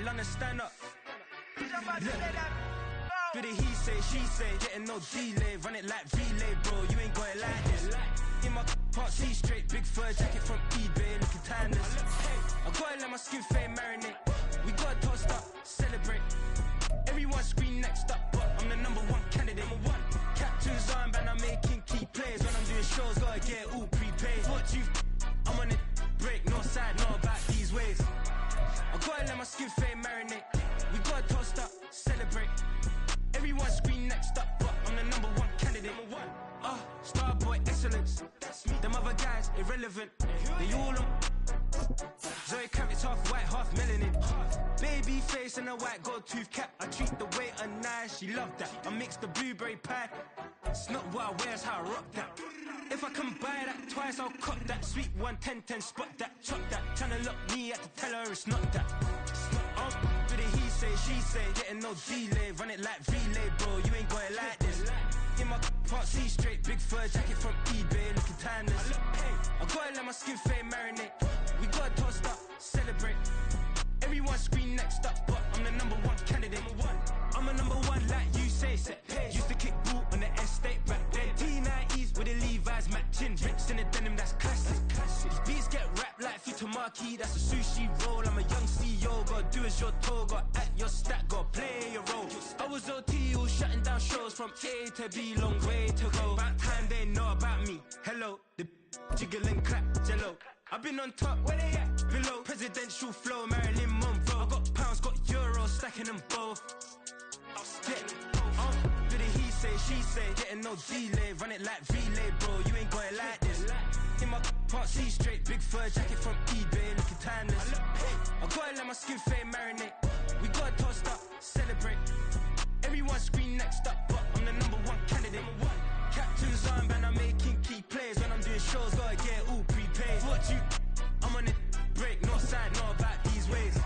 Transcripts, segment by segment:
London, stand up. Look. For the he say, she say, getting no delay. Run it like relay, bro, you ain't got it like this. In my can't see straight, big fur jacket from eBay, looking timeless. I gotta let my skin fade marinate. We gotta toast up, celebrate. Everyone scream next up, but I'm the #1 candidate. Captain's armband, I'm making key plays. When I'm doing shows, gotta get all prepaid. What you I'm on it, break, no side, no about these ways. I gotta let my skin fade marinate. We gotta toast up, celebrate. Everyone scream next up, but I'm the #1 candidate. Starboy excellence. Them other guys irrelevant. They all on. Zoe Kravitz half white, half melanin. Baby face and a white gold tooth cap. I treat the waiter nice, she loved that. I mix the blueberry pie. It's not what I wear, it's how I rock that. If I can buy that twice, I'll cut that. Sweet 110, spot that, chop that. Tryna lock me at the tell her it's not that. For the he say, she say, getting no delay. Run it like relay, bro, you ain't got it like this. In my can't see straight, big fur jacket from eBay, looking timeless. I gotta let my skin fade marinate. We gotta toast up, celebrate. Everyone scream next up, but I'm the #1 candidate. I'm a #1 like you say, set pace. Used to kick ball on the estate back then. T90s with the Levi's matching. Rips in the denim, that's classic. These beats get wrapped like Futamaki, that's a sushi roll. I'm a young CEO, gotta do as you're told. Gotta act your stat, gotta play your role. I was OT, all shutting down shows from A to B, long way to go. About time they know about me. Hello, the jiggle and clap, jello. I've been on top, where they at? Below. Presidential flow, Marilyn Monroe. I got pounds, got euros, stacking them both. For the he say, she say, getting no delay. Run it like relay, bro, you ain't got it like this. In my can't see straight, big fur jacket from eBay, looking timeless. I gotta let my skin fade marinate. We gotta toast up, celebrate. Everyone scream next up, but I'm the #1 candidate. Captain's armband, I'm making key plays. When I'm doing shows, gotta get all prepaid. What you I'm on it, break, no side, no about these ways.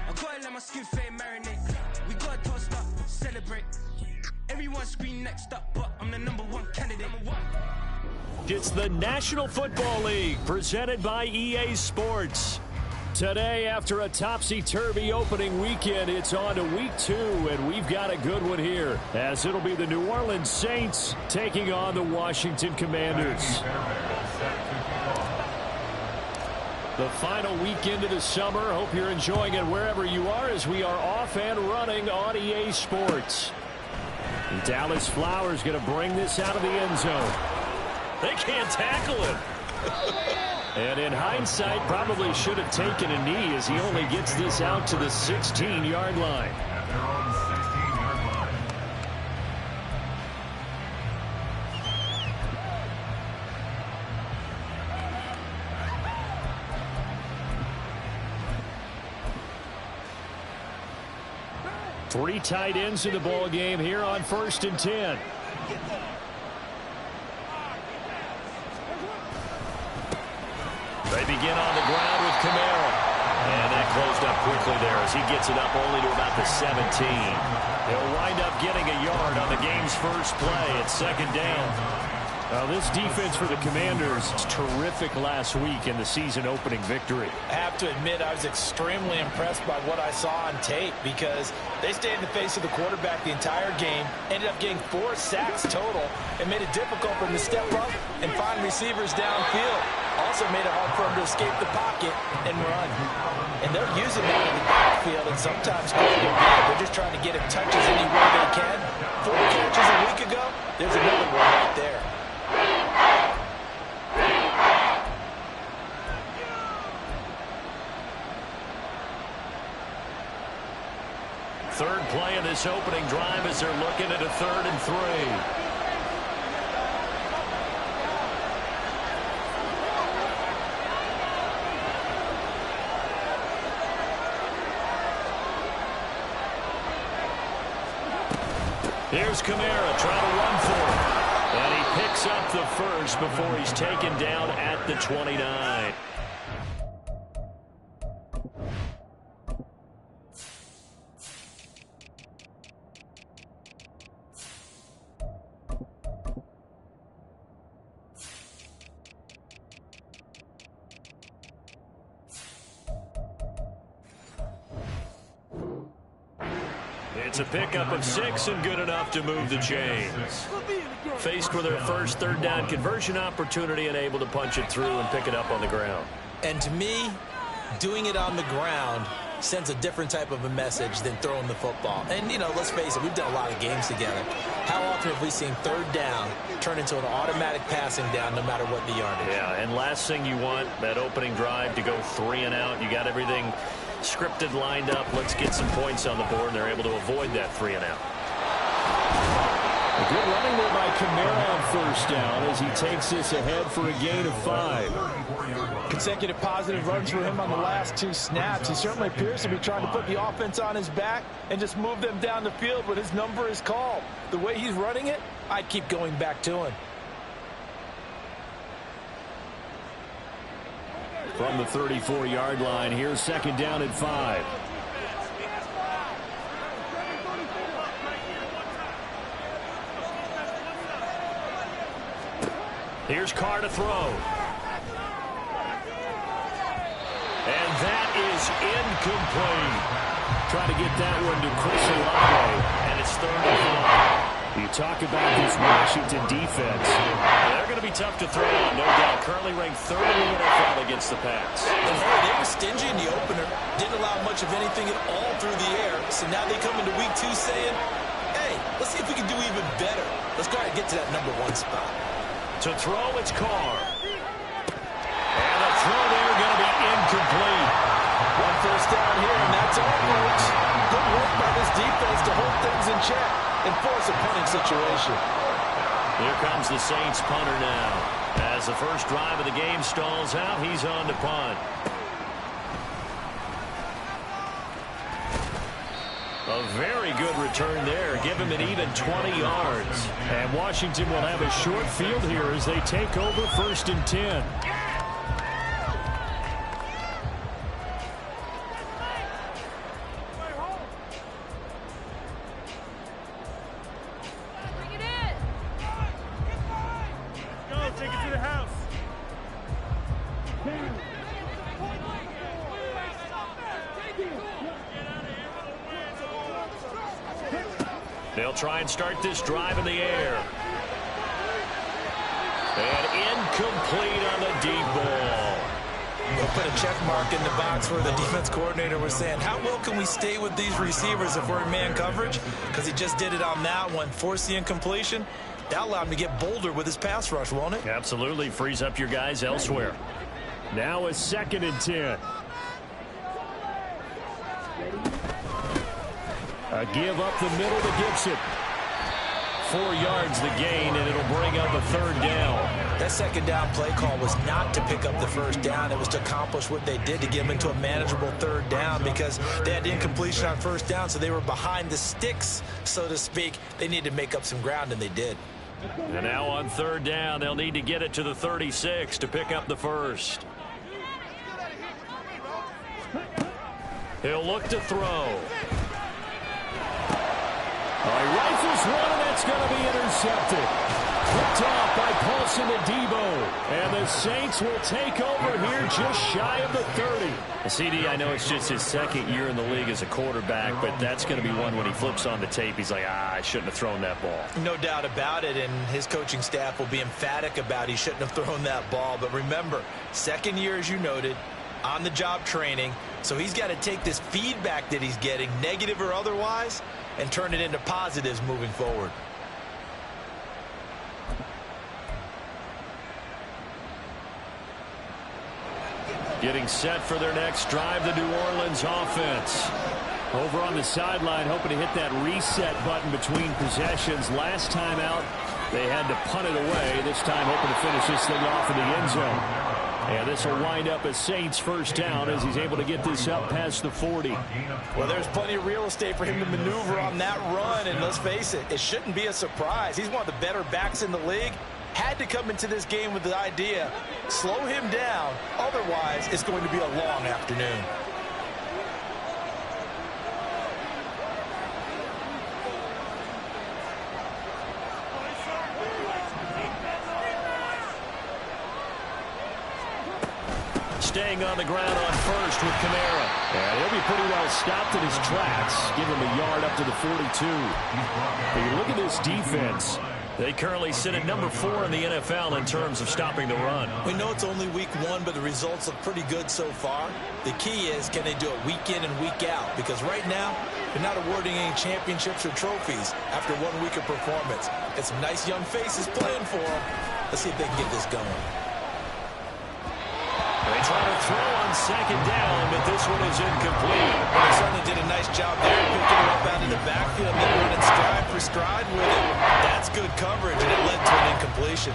I gotta let my skin fade marinate. We gotta toast up, celebrate. Everyone scream next up, but I'm the #1 candidate. It's the National Football League, presented by EA Sports. Today, after a topsy-turvy opening weekend, it's on to week 2, and we've got a good one here, as it'll be the New Orleans Saints taking on the Washington Commanders. The final weekend of the summer. Hope you're enjoying it wherever you are, as we are off and running on EA Sports. And Dallas Flowers going to bring this out of the end zone. They can't tackle him. And in hindsight, probably should have taken a knee, as he only gets this out to the 16-yard line. Three tight ends in the ball game here on 1st and 10. They begin on the ground with Kamara. And that closed up quickly there as he gets it up only to about the 17. He'll wind up getting a yard on the game's first play at 2nd down. Now, this defense for the Commanders is terrific last week in the season-opening victory. I have to admit, I was extremely impressed by what I saw on tape, because they stayed in the face of the quarterback the entire game, ended up getting 4 sacks total, and made it difficult for him to step up and find receivers downfield. Also made it hard for him to escape the pocket and run. And they're using that in the backfield, and sometimes they're just trying to get him touches anywhere they can. 4 catches a week ago, there's another one right there. Third play of this opening drive as they're looking at a 3rd and 3. Here's Kamara trying to run for it. And he picks up the first before he's taken down at the 29. It's a pickup of 6 and good enough to move the chains. Faced with their first third down conversion opportunity and able to punch it through and pick it up on the ground. And to me, doing it on the ground sends a different type of a message than throwing the football. And, you know, let's face it, we've done a lot of games together. How often have we seen third down turn into an automatic passing down no matter what the yardage? Yeah, and last thing you want, that opening drive to go 3 and out. You got everything scripted, lined up. Let's get some points on the board, and they're able to avoid that 3 and out. A good running there by Kamara on first down as he takes this ahead for a gain of 5. Consecutive positive runs for him on the last 2 snaps. He certainly appears to be trying to put the offense on his back and just move them down the field when his number is called. The way he's running it, I keep going back to him. From the 34-yard line, here's second down and 5. Here's Carr to throw. And that is incomplete. Try to get that one to Chris Olave, and it's 3rd and 4. You talk about this Washington defense. They're going to be tough to throw on, no doubt. Currently ranked 3rd in the NFL against the pass. And hey, they were stingy in the opener. Didn't allow much of anything at all through the air. So now they come into week 2 saying, hey, let's see if we can do even better. Let's go ahead and get to that number 1 spot. To throw, it's Carr. And the throw there going to be incomplete. 1 first down here, and that's all, folks. Good work by this defense to hold things in check and force a punting situation. Here comes the Saints punter now. As the first drive of the game stalls out, he's on to punt. A very good return there. Give him an even 20 yards. And Washington will have a short field here as they take over 1st and 10. Bring it in. Go, take it to the house. They'll try and start this drive in the air. And incomplete on the deep ball. We'll put a check mark in the box where the defense coordinator was saying, how well can we stay with these receivers if we're in man coverage? Because he just did it on that one, forced the incompletion. That allowed him to get bolder with his pass rush, won't it? Absolutely. Frees up your guys elsewhere. Now a 2nd and 10. A give up the middle to Gibson. 4 yards the gain, and it'll bring up a 3rd down. That 2nd down play call was not to pick up the 1st down. It was to accomplish what they did to get them into a manageable 3rd down because they had incompletion on 1st down, so they were behind the sticks, so to speak. They needed to make up some ground, and they did. And now on 3rd down, they'll need to get it to the 36 to pick up the 1st. He'll look to throw. He rifles one, and that's going to be intercepted. Picked off by Paulson Adebo. And the Saints will take over here just shy of the 30. CD, I know it's just his 2nd year in the league as a quarterback, but that's going to be one when he flips on the tape, he's like, I shouldn't have thrown that ball. No doubt about it, and his coaching staff will be emphatic about he shouldn't have thrown that ball. But remember, 2nd year, as you noted, on-the-job training, so he's got to take this feedback that he's getting, negative or otherwise, and turn it into positives moving forward. Getting set for their next drive, the New Orleans offense. Over on the sideline, hoping to hit that reset button between possessions. Last time out, they had to punt it away. This time hoping to finish this thing off in the end zone. And this will wind up a Saints 1st down as he's able to get this up past the 40. Well, there's plenty of real estate for him to maneuver on that run, and let's face it, it shouldn't be a surprise. He's one of the better backs in the league. Had to come into this game with the idea, slow him down, otherwise it's going to be a long afternoon. staying on the ground on first with Kamara. And he'll be pretty well stopped in his tracks. Give him a yard up to the 42. But you look at this defense. They currently sit at number 4 in the NFL in terms of stopping the run. We know it's only week 1, but the results look pretty good so far. The key is, can they do it week in and week out? Because right now, they're not awarding any championships or trophies after 1 week of performance. Got some nice young faces playing for them. Let's see if they can get this going. They try to throw on second down, but this one is incomplete. Well, they certainly did a nice job there, picking it up out of the backfield and then running stride for stride with it. That's good coverage, and it led to an incompletion.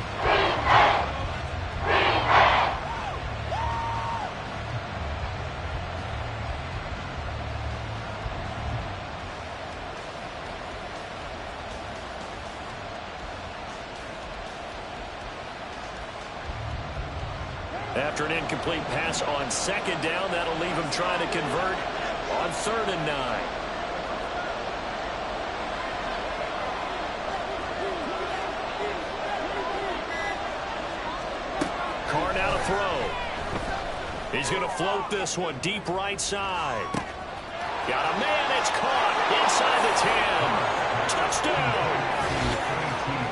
After an incomplete pass on second down, that'll leave him trying to convert on 3rd and 9. Carr now to throw. He's going to float this one deep right side. Got a man, it's caught inside the 10. Touchdown!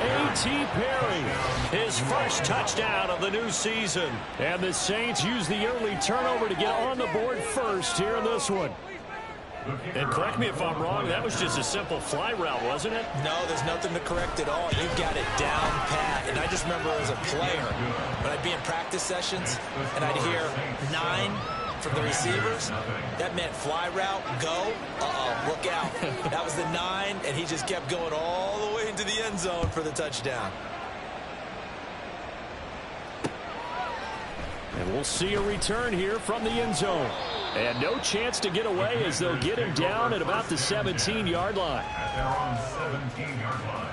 A.T. Perry, his first touchdown of the new season. And the Saints use the early turnover to get on the board first here in this one. And correct me if I'm wrong, that was just a simple fly route, wasn't it? No, there's nothing to correct at all. You got it down pat. And I just remember as a player, when I'd be in practice sessions and I'd hear 9 from the receivers, that meant fly route, go, look out. That was the 9, and he just kept going all the way into the end zone for the touchdown. And we'll see a return here from the end zone. And no chance to get away as they'll get him down at about the 17-yard line. At their own 17-yard line.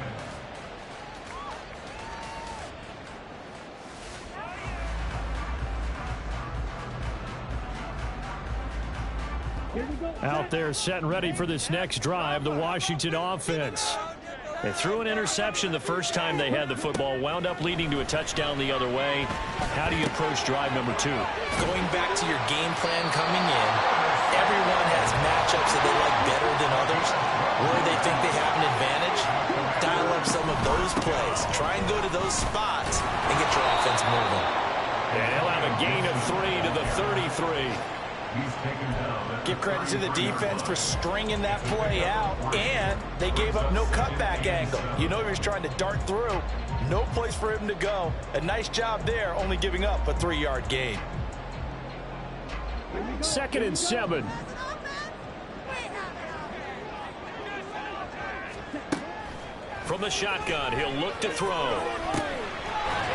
Out there set and ready for this next drive, the Washington offense. They threw an interception the first time they had the football, wound up leading to a touchdown the other way. How do you approach drive number 2? Going back to your game plan coming in, everyone has matchups that they like better than others, where they think they have an advantage. Dial up some of those plays. Try and go to those spots and get your offense moving. And he'll have a gain of 3 to the 33. Give credit to the defense for stringing that play out, and they gave up no cutback angle. You know he was trying to dart through. No place for him to go. A nice job there, only giving up a 3-yard gain. 2nd and 7. From the shotgun, he'll look to throw.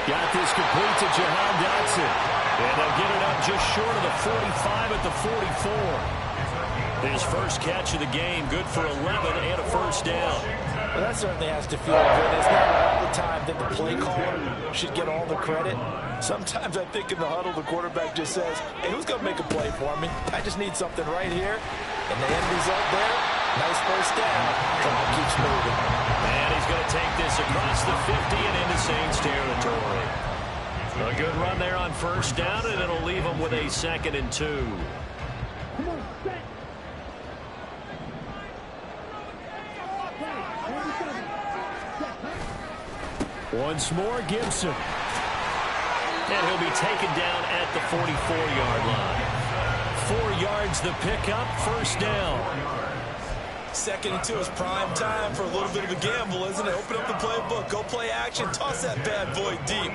Got this complete to Jahan Dotson. And they'll get it up just short of the 45 at the 44. His first catch of the game, good for 11 and a first down. Well, that certainly has to feel good. It's not all the time that the play caller should get all the credit. Sometimes I think in the huddle, the quarterback just says, hey, who's going to make a play for me? I just need something right here. And the end result there, nice first down. Clock keeps moving. And he's going to take this across the 50 and into Saints territory. A good run there on first down, and it'll leave them with a 2nd and 2. Once more, Gibson. And he'll be taken down at the 44-yard line. 4 yards the pickup, first down. 2nd and 2 is prime time for a little bit of a gamble, isn't it? Open up the playbook, go play action, toss that bad boy deep.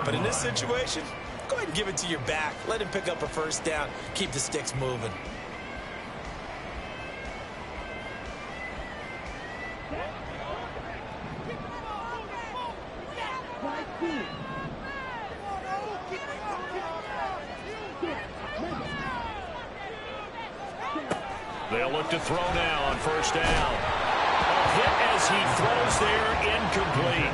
But in this situation, go ahead and give it to your back. Let him pick up a first down. Keep the sticks moving. They'll look to throw now on first down. A hit as he throws there, incomplete.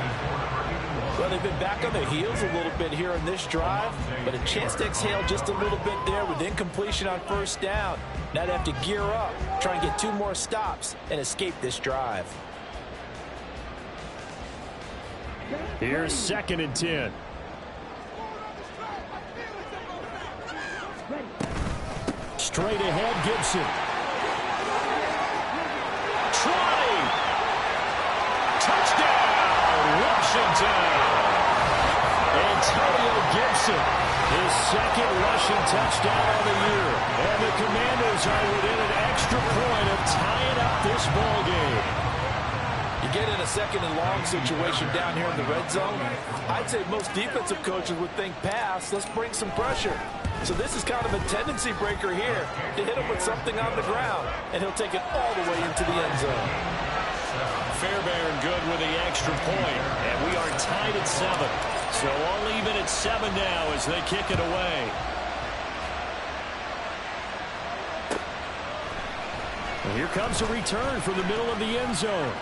Well, they've been back on their heels a little bit here in this drive, but a chance to exhale just a little bit there with incompletion on first down. Now they have to gear up, try and get 2 more stops, and escape this drive. Here's 2nd and 10. straight ahead, Gibson. Trotting. Touchdown, Washington. Antonio Gibson, his second rushing touchdown on the year. And the Commanders are within an extra point of tying up this ball game. You get in a second and long situation down here in the red zone, I'd say most defensive coaches would think pass, let's bring some pressure. So this is kind of a tendency breaker here to hit him with something on the ground, and he'll take it all the way into the end zone. Fairbairn good with the extra point, and we are tied at 7. So all even at 7 now as they kick it away. And here comes a return from the middle of the end zone.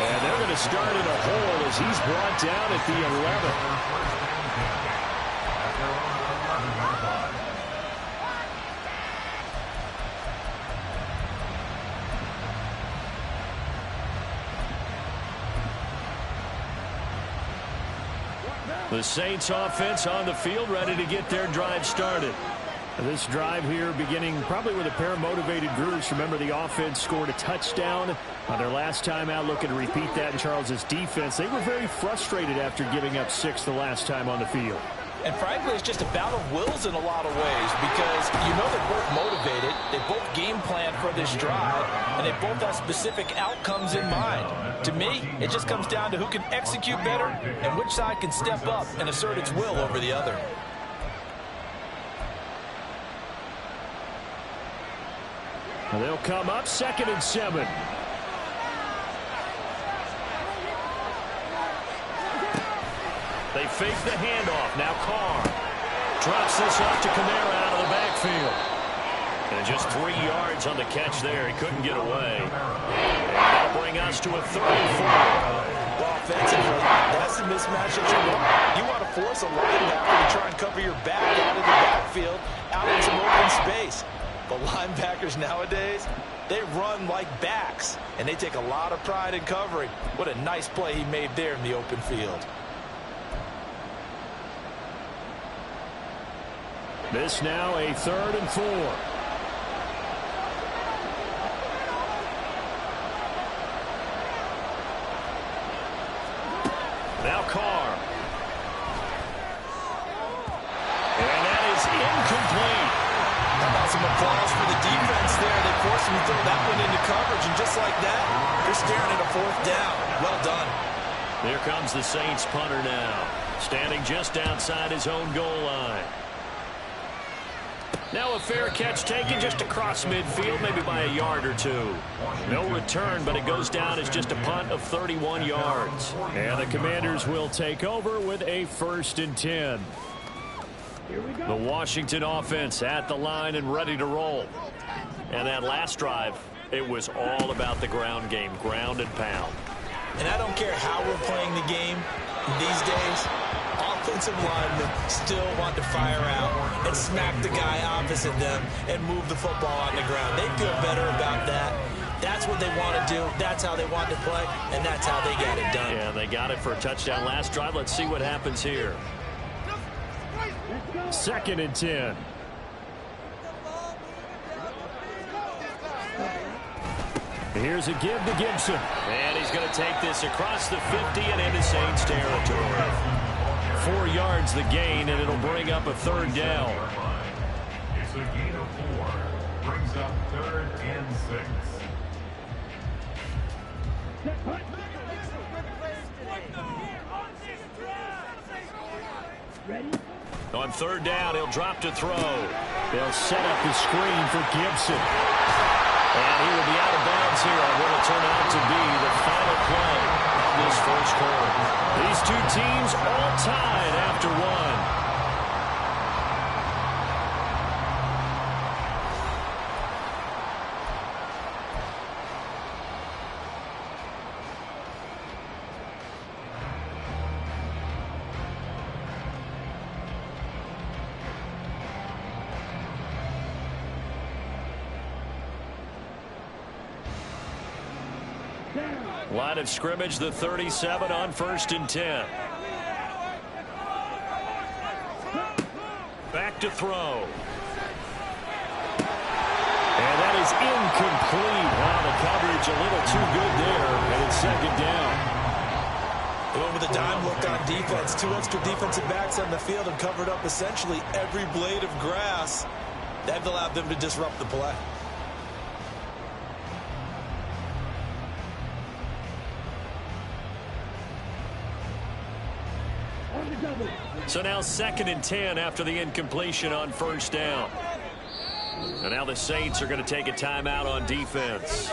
And they're going to start in a hole as he's brought down at the 11. The Saints offense on the field ready to get their drive started. This drive here beginning probably with a pair of motivated groups. Remember, the offense scored a touchdown on their last time out, looking to repeat that in Charles's defense. They were very frustrated after giving up 6 the last time on the field. And frankly, it's just a battle of wills in a lot of ways because you know they're both motivated, they both game plan for this drive, and they both have specific outcomes in mind. To me, it just comes down to who can execute better and which side can step up and assert its will over the other. And they'll come up 2nd and 7. They fake the handoff. Now Carr drops this off to Kamara out of the backfield. And just 3 yards on the catch there. He couldn't get away. And that'll bring us to a 3rd and 4. Well, offensively, that's the mismatch that you want. You want to force a linebacker to try and cover your back out of the backfield, out in some open space. But linebackers nowadays, they run like backs, and they take a lot of pride in covering. What a nice play he made there in the open field. This now a 3rd and 4. Now Carr. And that is incomplete. How about some applause for the defense there? They forced him to throw that one into coverage, and just like that, you're staring at a 4th down. Well done. There comes the Saints punter now, standing just outside his own goal line. Now a fair catch taken just across midfield, maybe by a yard or 2. No return, but it goes down as just a punt of 31 yards. And the Commanders will take over with a 1st and 10. The Washington offense at the line and ready to roll. And that last drive, it was all about the ground game, ground and pound. And I don't care how we're playing the game these days, offensive linemen still want to fire out and smack the guy opposite them and move the football on the ground. They feel better about that. That's what they want to do. That's how they want to play, and that's how they get it done. Yeah, they got it for a touchdown last drive. Let's see what happens here. 2nd and 10. Here's a give to Gibson. And he's going to take this across the 50 and into Saints territory. 4 yards the gain, and it'll bring up a 3rd down. It's a gain of 4. Brings up 3rd and 6. On 3rd down, he'll drop to throw. They'll set up the screen for Gibson. And he will be out of bounds here on what will turn out to be the final play of this 1st quarter. These 2 teams all tied after 1. Line of scrimmage, the 37 on 1st and 10. Back look to throw. And that is incomplete. Wow, the coverage a little too good there, and it's second down. They went with a dime look on defense. 2 extra defensive backs on the field and covered up essentially every blade of grass. That allowed them to disrupt the play. So now 2nd and 10 after the incompletion on first down. And now the Saints are going to take a timeout on defense.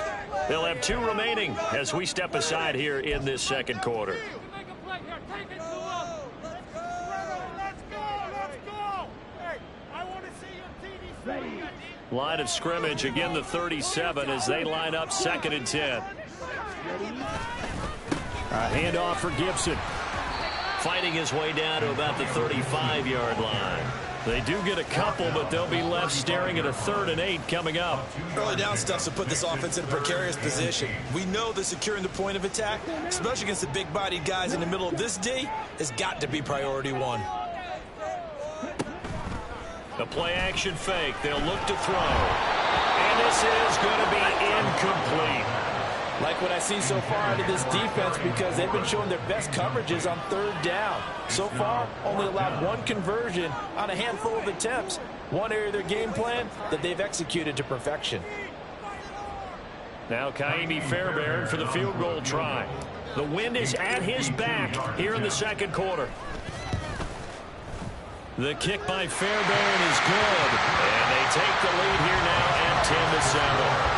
They'll have 2 remaining as we step aside here in this second quarter. Line of scrimmage, again the 37 as they line up 2nd and 10. A handoff for Gibson. Fighting his way down to about the 35-yard line. They do get a couple, but they'll be left staring at a 3rd and 8 coming up. Early down stuff to put this offense in a precarious position. We know that securing the point of attack, especially against the big-bodied guys in the middle of this D, has got to be priority 1. The play-action fake. They'll look to throw. And this is going to be incomplete. Like what I see so far out of this defense because they've been showing their best coverages on 3rd down. So far, only allowed 1 conversion on a handful of attempts. One area of their game plan that they've executed to perfection. Now Kaimi Fairbairn for the field goal try. The wind is at his back here in the second quarter. The kick by Fairbairn is good. And they take the lead here now at 10-7.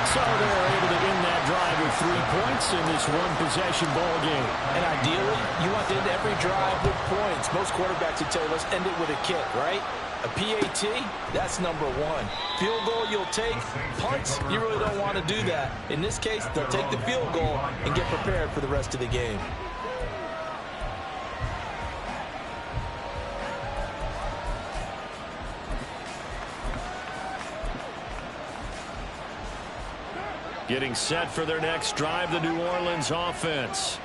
So they're able to end that drive with 3 points in this one-possession ball game. And ideally, you want to end every drive with points. Most quarterbacks would tell you, let's end it with a kick, right? A PAT, that's number 1. Field goal you'll take. Punts, you really don't want to do that. In this case, they'll take the field goal and get prepared for the rest of the game. Getting set for their next drive, the New Orleans offense.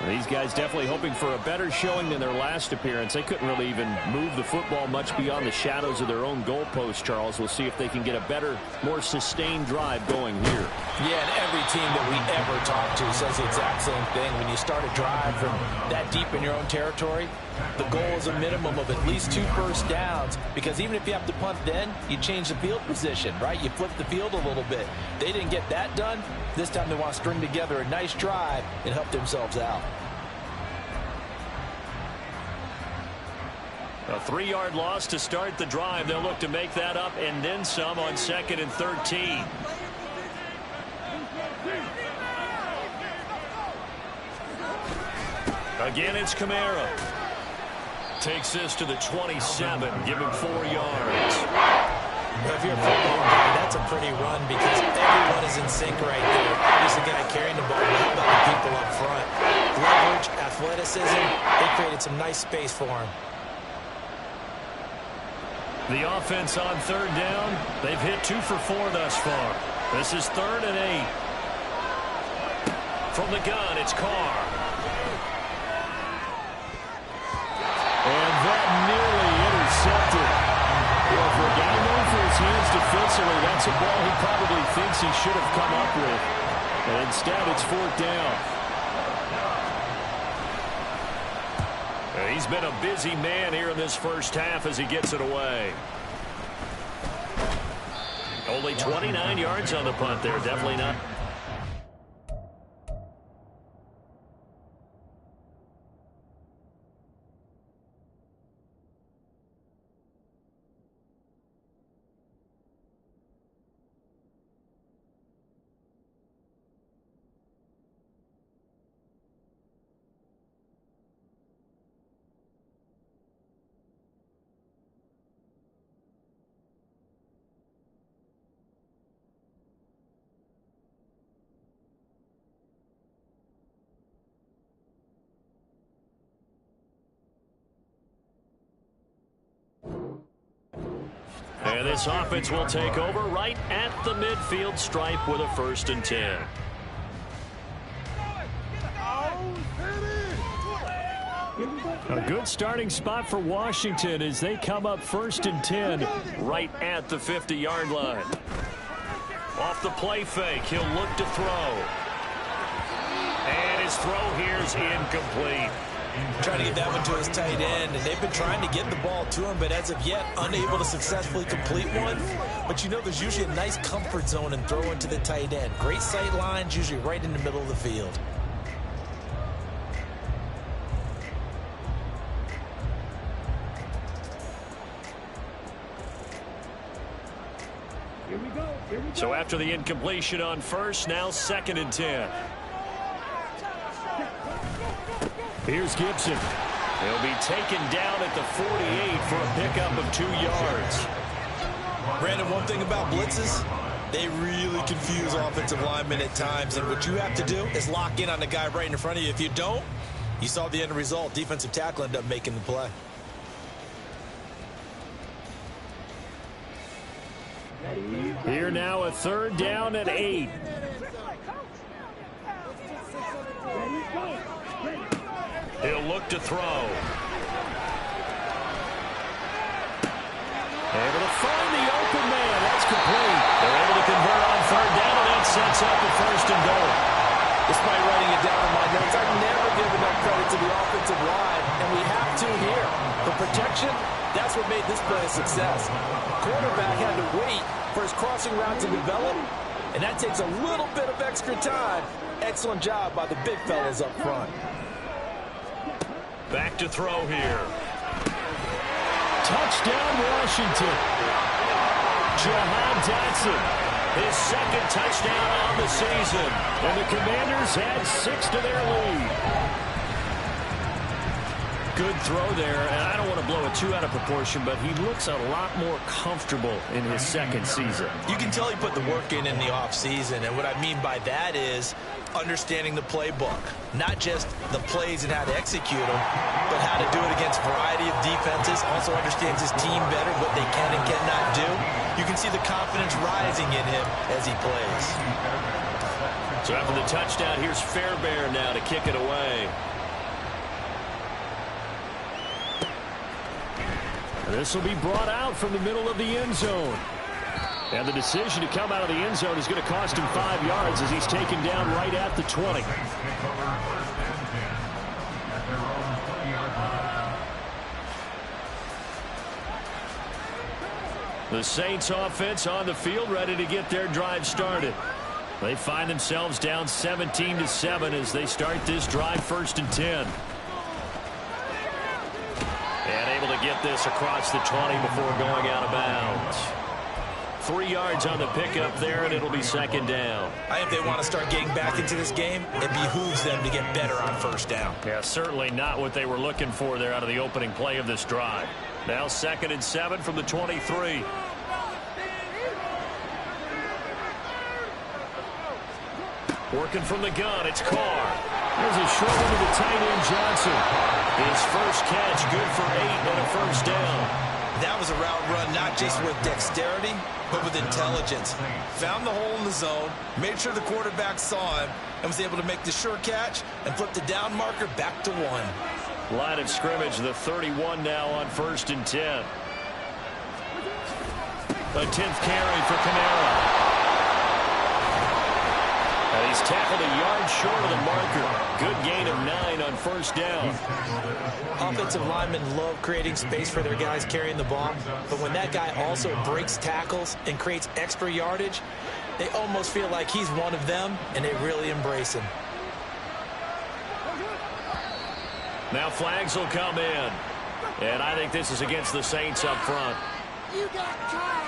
These guys definitely hoping for a better showing than their last appearance. They couldn't really even move the football much beyond the shadows of their own goalpost, Charles. We'll see if they can get a better, more sustained drive going here. Yeah, and every team that we ever talk to says the exact same thing. When you start a drive from that deep in your own territory, the goal is a minimum of at least 2 first downs, because even if you have to punt then, you change the field position, right? You flip the field a little bit. They didn't get that done. This time they want to string together a nice drive and help themselves out. A 3-yard loss to start the drive. They'll look to make that up and then some on 2nd and 13. Again, it's Kamara. Takes this to the 27, give him 4 yards. Well, if you're a football guy, that's a pretty run because everyone is in sync right there. Obviously, the guy carrying the ball, but how about the people up front? Leverage, athleticism, they created some nice space for him. The offense on 3rd down, they've hit 2 for 4 thus far. This is 3rd and 8. From the gun, it's Carr. And that nearly intercepted. Well, for a guy known for his hands defensively, that's a ball he probably thinks he should have come up with. And instead, it's 4th down. He's been a busy man here in this first half as he gets it away. Only 29 yards on the punt there. Definitely not. And this offense will take over right at the midfield stripe with a 1st and 10. A good starting spot for Washington as they come up 1st and 10 right at the 50-yard line. Off the play fake, he'll look to throw. And his throw here is incomplete. Trying to get that one to his tight end, and they've been trying to get the ball to him, but as of yet, unable to successfully complete one. But you know there's usually a nice comfort zone in throwing to the tight end. Great sight lines, usually right in the middle of the field. So after the incompletion on first, now 2nd and 10. Here's Gibson. He'll be taken down at the 48 for a pickup of 2 yards. Brandon, one thing about blitzes, they really confuse offensive linemen at times, and what you have to do is lock in on the guy right in front of you. If you don't, you saw the end result. Defensive tackle ended up making the play. Here now a 3rd down and 8. He'll look to throw. Able to find the open man. That's complete. They're able to convert on 3rd down, and that sets up a 1st and goal. Despite writing it down in my notes, I never give enough credit to the offensive line, and we have to here. The protection, that's what made this play a success. Quarterback had to wait for his crossing route to develop, and that takes a little bit of extra time. Excellent job by the big fellas up front. Back to throw here. Touchdown, Washington. Jahan Dotson, his 2nd touchdown on the season. And the Commanders add 6 to their lead. Good throw there, and I don't want to blow it too out of proportion, but he looks a lot more comfortable in his 2nd season. You can tell he put the work in the offseason, and what I mean by that is understanding the playbook. Not just the plays and how to execute them, but how to do it against a variety of defenses. Also understands his team better, what they can and cannot do. You can see the confidence rising in him as he plays. So after the touchdown, here's Fairbairn now to kick it away. This will be brought out from the middle of the end zone. And the decision to come out of the end zone is going to cost him 5 yards as he's taken down right at the 20. The Saints offense on the field ready to get their drive started. They find themselves down 17-7 as they start this drive 1st and 10. And able to get this across the 20 before going out of bounds. 3 yards on the pickup there, and it'll be 2nd down. I think they want to start getting back into this game. It behooves them to get better on 1st down. Yeah, certainly not what they were looking for there out of the opening play of this drive. Now 2nd and 7 from the 23. Working from the gun, it's Carr. There's a short one to the tight end, Johnson. His first catch, good for 8 and a 1st down. That was a route run not just with dexterity, but with intelligence. Found the hole in the zone, made sure the quarterback saw him, and was able to make the sure catch and flip the down marker back to 1. Line of scrimmage, the 31 now on 1st and 10. A 10th carry for Kamara. And he's tackled a yard short of the marker. Good gain of 9 on 1st down. Offensive linemen love creating space for their guys carrying the ball, but when that guy also breaks tackles and creates extra yardage, they almost feel like he's one of them, and they really embrace him. Now flags will come in. And I think this is against the Saints up front. You got caught.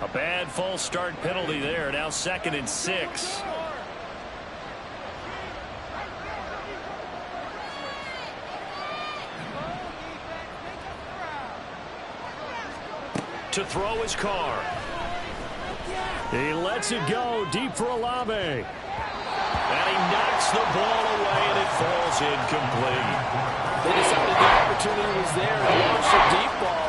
A bad false start penalty there. Now 2nd and 6. To throw his Carr. He lets it go deep for Olave. And he knocks the ball away, and it falls incomplete. They decided the opportunity was there to launch a deep ball.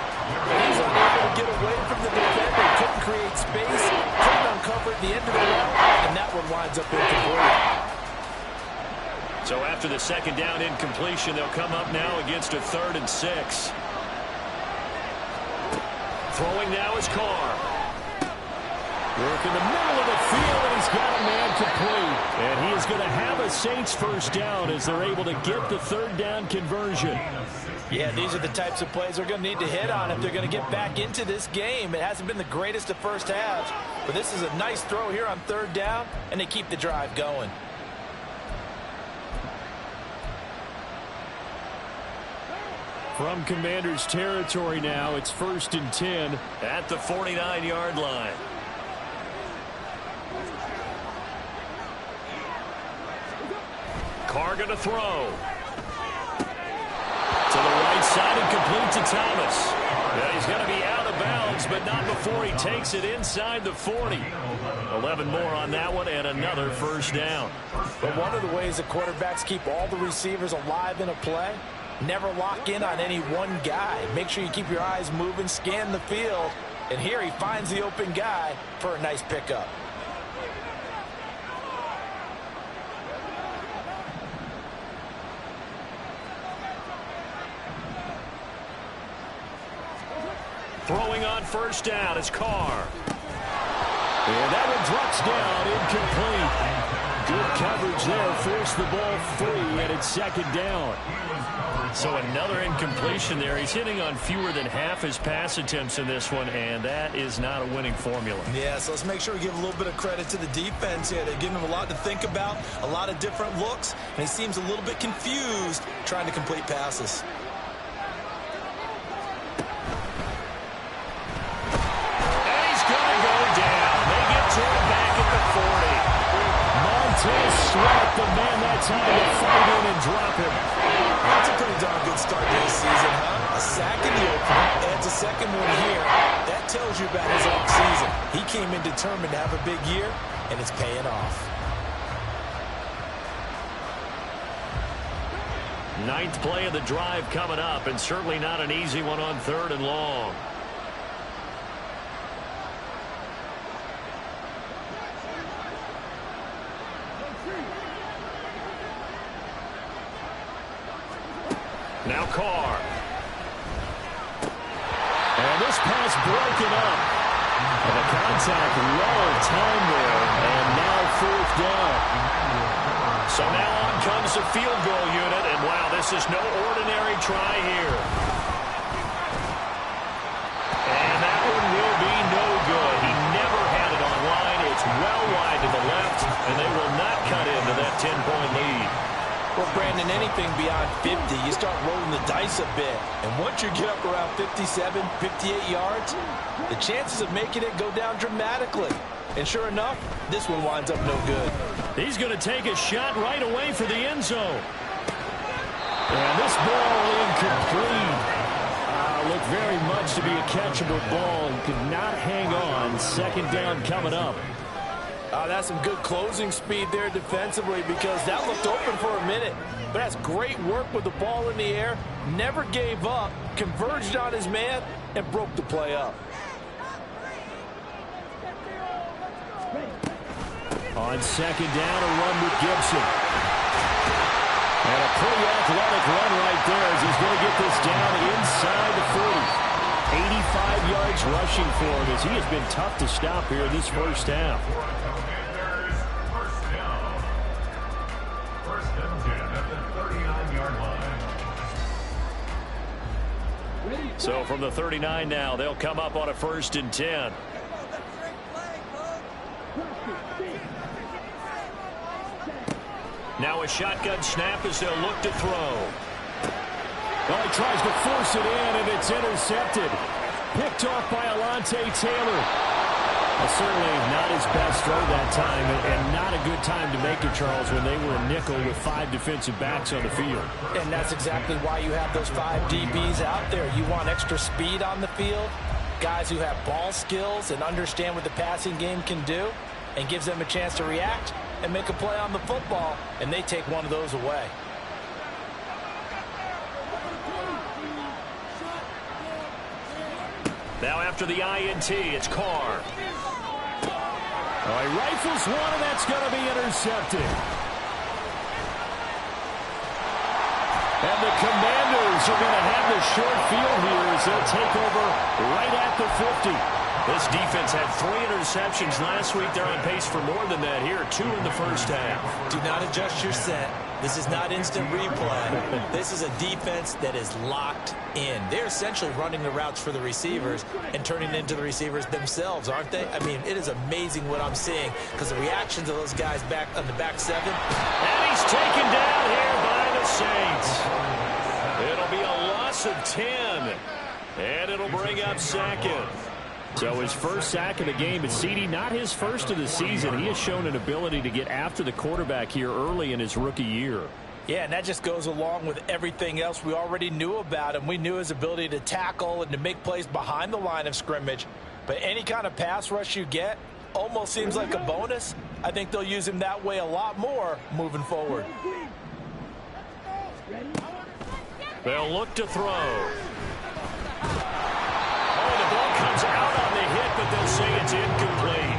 But he's unable to get away from the defender. Couldn't create space. Couldn't uncover at the end of the route. And that one winds up incomplete. So after the second down incompletion, they'll come up now against a 3rd and 6. Throwing now is Carr. Work in the middle of the field, and he's got a man complete. And he is going to have a Saints first down as they're able to get the 3rd down conversion. Yeah, these are the types of plays they're going to need to hit on if they're going to get back into this game. It hasn't been the greatest of first halves, but this is a nice throw here on 3rd down, and they keep the drive going. From Commanders territory now, it's 1st and 10 at the 49-yard line. Carr going to throw. To the right side and complete to Thomas. Yeah, he's going to be out of bounds, but not before he takes it inside the 40. 11 more on that one and another first down. But one of the ways that quarterbacks keep all the receivers alive in a play, never lock in on any one guy. Make sure you keep your eyes moving, scan the field, and here he finds the open guy for a nice pickup. Throwing on first down is Carr. And that one drops down, incomplete. Good coverage there, forced the ball free, and it's 2nd down. So another incompletion there. He's hitting on fewer than half his pass attempts in this one, and that is not a winning formula. Yeah, so let's make sure we give a little bit of credit to the defense here. They're giving him a lot to think about, a lot of different looks, and he seems a little bit confused trying to complete passes. Sweat, the man that time to fight in and drop him. That's a pretty darn good start to this season, huh? A sack in the opener, adds a second one here. That tells you about his offseason. He came in determined to have a big year, and it's paying off. 9th play of the drive coming up, and certainly not an easy one on 3rd and long. Now Carr. And this pass broken up. And the contact well timed there. And now 4th down. So now on comes the field goal unit. And wow, this is no ordinary try here. And that one will be no good. He never had it on line. It's well wide to the left. And they will not cut into that 10-point lead. Well, Brandon, anything beyond 50, you start rolling the dice a bit. And once you get up around 57, 58 yards, the chances of making it go down dramatically. And sure enough, this one winds up no good. He's going to take a shot right away for the end zone. And this ball incomplete. Looked very much to be a catchable ball. He could not hang on. 2nd down coming up. That's some good closing speed there defensively because that looked open for a minute. But that's great work with the ball in the air. Never gave up, converged on his man, and broke the play up. On 2nd down, a run with Gibson. And a pretty athletic run right there as he's going to get this down inside the 40. 85 yards rushing for him as he has been tough to stop here in this first half. First and 10 at the 39-yard line. So from the 39 now, they'll come up on a 1st and 10. Now a shotgun snap as they'll look to throw. Well, he tries to force it in, and it's intercepted. Picked off by Alontae Taylor. Well, certainly not his best throw that time, and not a good time to make it, Charles, when they were a nickel with 5 defensive backs on the field. And that's exactly why you have those 5 DBs out there. You want extra speed on the field, guys who have ball skills and understand what the passing game can do, and gives them a chance to react and make a play on the football, and they take one of those away. Now after the INT, it's Carr. He rifles one, and that's going to be intercepted. And the Commanders are going to have the short field here as they'll take over right at the 50. This defense had 3 interceptions last week. They're on pace for more than that here. 2 in the first half. Do not adjust your set. This is not instant replay. This is a defense that is locked in. They're essentially running the routes for the receivers and turning into the receivers themselves, aren't they? I mean, it is amazing what I'm seeing because the reactions of those guys back on the back 7. And he's taken down here by the Saints. It'll be a loss of 10. And it'll bring up second. So his first sack of the game, but CD, not his first of the season. He has shown an ability to get after the quarterback here early in his rookie year. Yeah, and that just goes along with everything else we already knew about him. We knew his ability to tackle and to make plays behind the line of scrimmage. But any kind of pass rush you get almost seems like a bonus. I think they'll use him that way a lot more moving forward. They'll look to throw. The ball comes out on the hit, but they'll say it's incomplete.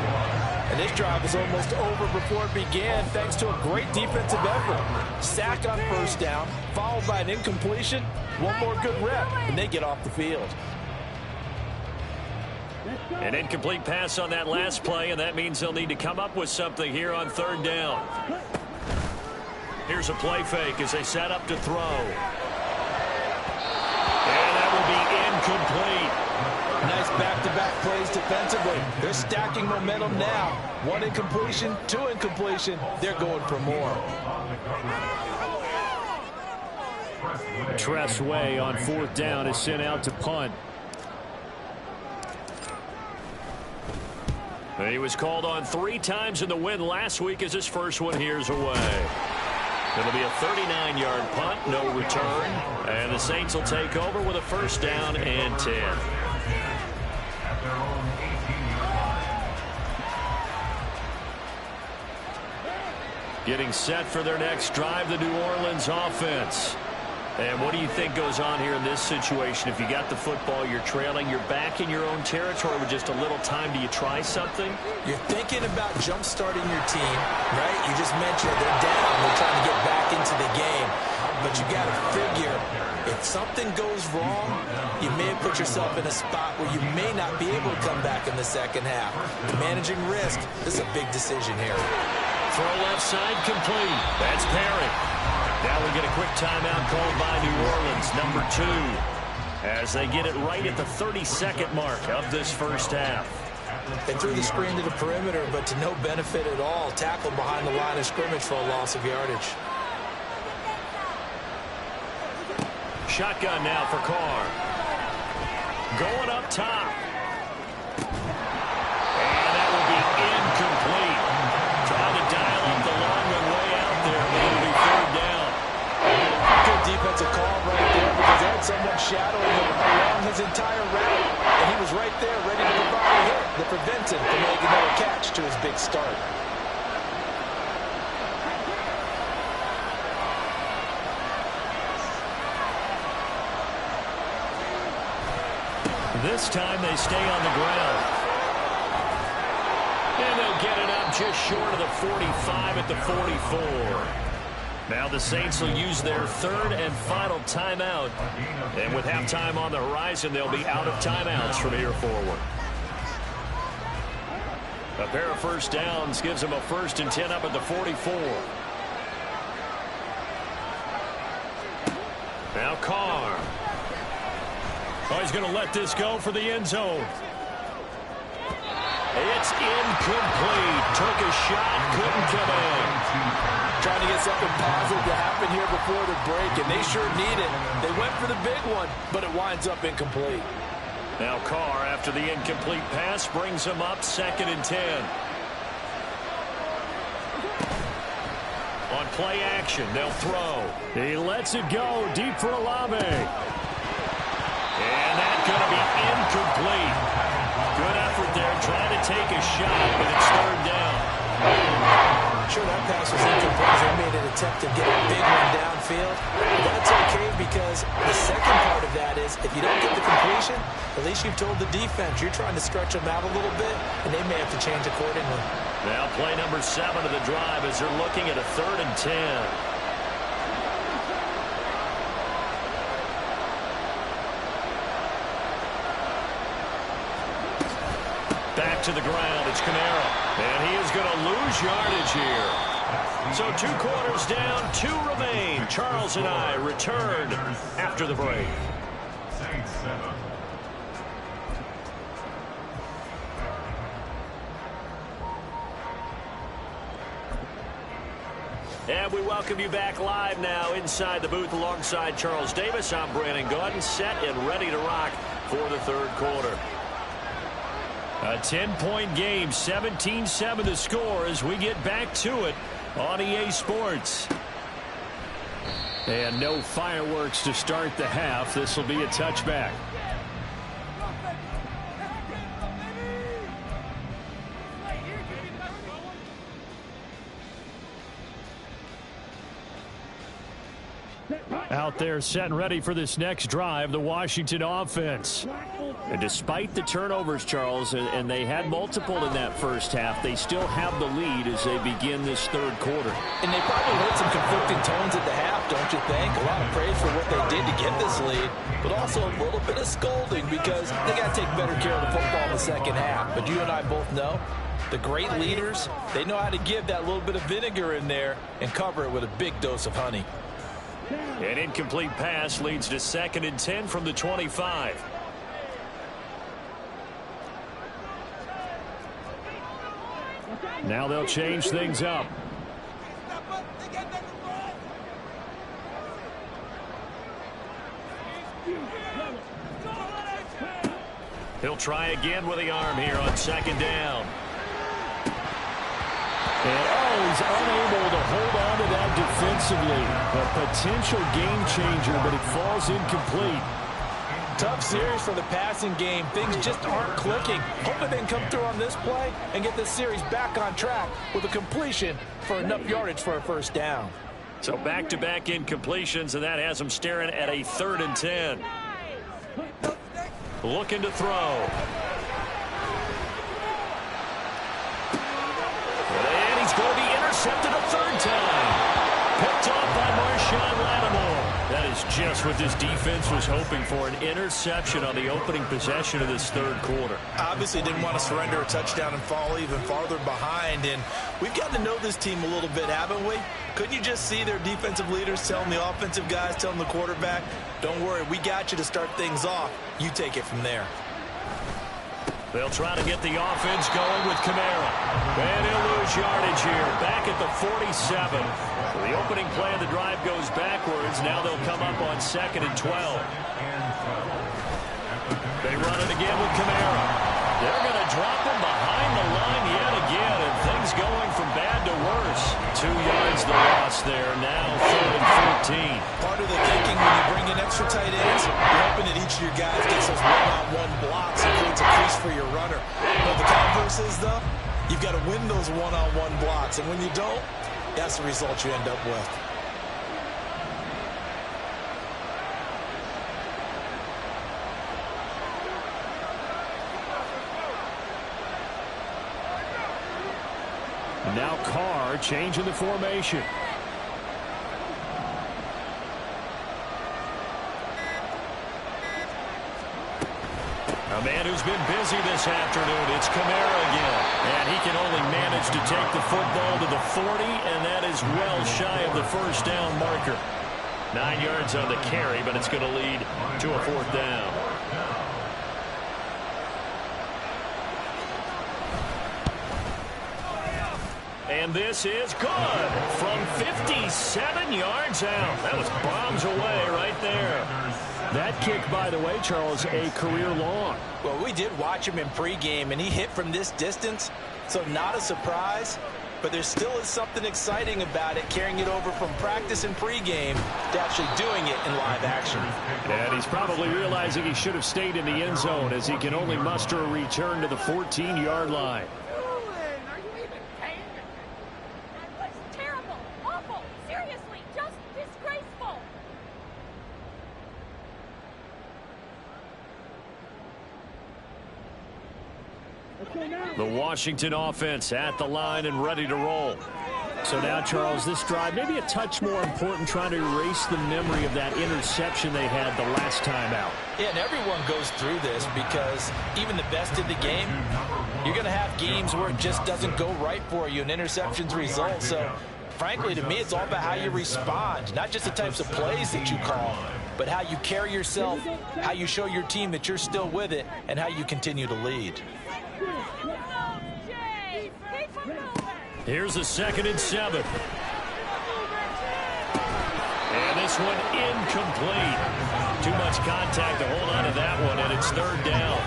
And this drive is almost over before it began thanks to a great defensive effort. Sack on first down, followed by an incompletion. One more good rep, and they get off the field. An incomplete pass on that last play, and that means they'll need to come up with something here on 3rd down. Here's a play fake as they set up to throw. And that will be incomplete. Nice back-to-back plays defensively. They're stacking momentum now. 1 incompletion, 2 incompletion. They're going for more. Tressway on 4th down is sent out to punt. He was called on 3 times in the win last week as his first one here's away. It'll be a 39-yard punt, no return. And the Saints will take over with a 1st down and 10. Getting set for their next drive, the New Orleans offense. And what do you think goes on here in this situation? If you got the football, you're trailing, you're back in your own territory with just a little time. Do you try something? You're thinking about jump-starting your team, right? You just mentioned they're down. They're trying to get back into the game. But you got to figure, if something goes wrong, you may have put yourself in a spot where you may not be able to come back in the second half. Managing risk, this is a big decision here. Throw left side complete. That's Perry. Now we get a quick timeout called by New Orleans, number 2, as they get it right at the 32nd mark of this first half. They threw the screen to the perimeter, but to no benefit at all. Tackled behind the line of scrimmage for a loss of yardage. Shotgun now for Carr. Going up top. And that will be incomplete. Trying to dial up the long one way out there. It'll be 3rd down. Good defensive call right there because they had someone shadowing him along his entire route. And he was right there ready to provide a hit that prevents him from making another catch to his big start. This time they stay on the ground. And they'll get it up just short of the 45 at the 44. Now the Saints will use their 3rd and final timeout. And with halftime on the horizon, they'll be out of timeouts from here forward. A pair of 1st downs gives them a 1st and 10 up at the 44. Now Carr. Oh, he's going to let this go for the end zone. It's incomplete. Took a shot, couldn't come in. Trying to get something positive to happen here before the break, and they sure need it. They went for the big one, but it winds up incomplete. Now Carr, after the incomplete pass, brings him up 2nd and 10. On play action, they'll throw. He lets it go deep for Olave. And that's going to be incomplete. Good effort there, trying to take a shot, but it's 3rd down. Sure, that pass was incomplete. They made an attempt to get a big one downfield. That's okay because the second part of that is if you don't get the completion, at least you've told the defense you're trying to stretch them out a little bit, and they may have to change accordingly. Now play number 7 of the drive as they're looking at a 3rd and 10. Back to the ground. It's Kamara. And he is going to lose yardage here. So 2 quarters down, 2 remain. Charles and I return after the break. And we welcome you back live now inside the booth alongside Charles Davis. I'm Brandon Gaudin, set and ready to rock for the 3rd quarter. A 10-point game, 17-7 the score as we get back to it on EA Sports. And no fireworks to start the half. This will be a touchback. Out there set and ready for this next drive, the Washington offense. And despite the turnovers, Charles, and they had multiple in that first half, they still have the lead as they begin this 3rd quarter. And they probably heard some conflicting tones at the half, don't you think? A lot of praise for what they did to get this lead, but also a little bit of scolding because they got to take better care of the football in the second half. But you and I both know the great leaders, they know how to give that little bit of vinegar in there and cover it with a big dose of honey. An incomplete pass leads to 2nd and 10 from the 25. Now they'll change things up. He'll try again with the arm here on 2nd down. And he's unable to hold on to that defensively. A potential game changer, but it falls incomplete. Tough series for the passing game. Things just aren't clicking. Hoping they can come through on this play and get this series back on track with a completion for enough yardage for a 1st down. So back-to-back incompletions, and that has them staring at a 3rd and 10. Looking to throw. And he's going to be intercepted a 3rd time. Picked off by Marshawn Lattimore. That is just what this defense was hoping for, an interception on the opening possession of this 3rd quarter. Obviously didn't want to surrender a touchdown and fall even farther behind, and we've gotten to know this team a little bit, haven't we? Couldn't you just see their defensive leaders telling the offensive guys, telling the quarterback, don't worry, we got you to start things off. You take it from there. They'll try to get the offense going with Kamara. And he'll lose yardage here. Back at the 47. The opening play of the drive goes backwards. Now they'll come up on 2nd and 12. They run it again with Kamara. They're going to drop him behind the line yet again. And things going from bad to worse. 2 yards the loss there. Now 3rd and 14. Part of the thinking when you bring in extra tight ends, you're hoping that each of your guys gets those one-on-one blocks and creates a crease for your runner. But the converse is, though, you've got to win those one-on-one blocks. And when you don't, that's the result you end up with. Now Carr changing the formation. A man who's been busy this afternoon. It's Kamara again. And he can only manage to take the football to the 40, and that is well shy of the 1st down marker. 9 yards on the carry, but it's going to lead to a 4th down. And this is good from 57 yards out. That was bombs away right there. That kick, by the way, Charles, a career long. Well, we did watch him in pregame, and he hit from this distance, so not a surprise. But there still is something exciting about it, carrying it over from practice and pregame to actually doing it in live action. And he's probably realizing he should have stayed in the end zone as he can only muster a return to the 14-yard line. The Washington offense at the line and ready to roll. So now, Charles, this drive maybe a touch more important, trying to erase the memory of that interception they had the last time out. Yeah, and everyone goes through this because even the best in the game, you're going to have games where it just doesn't go right for you and interceptions result. So, frankly, to me, it's all about how you respond, not just the types of plays that you call, but how you carry yourself, how you show your team that you're still with it, and how you continue to lead. Here's a 2nd and 7. And this one incomplete. Too much contact to hold on to that one, and it's 3rd down.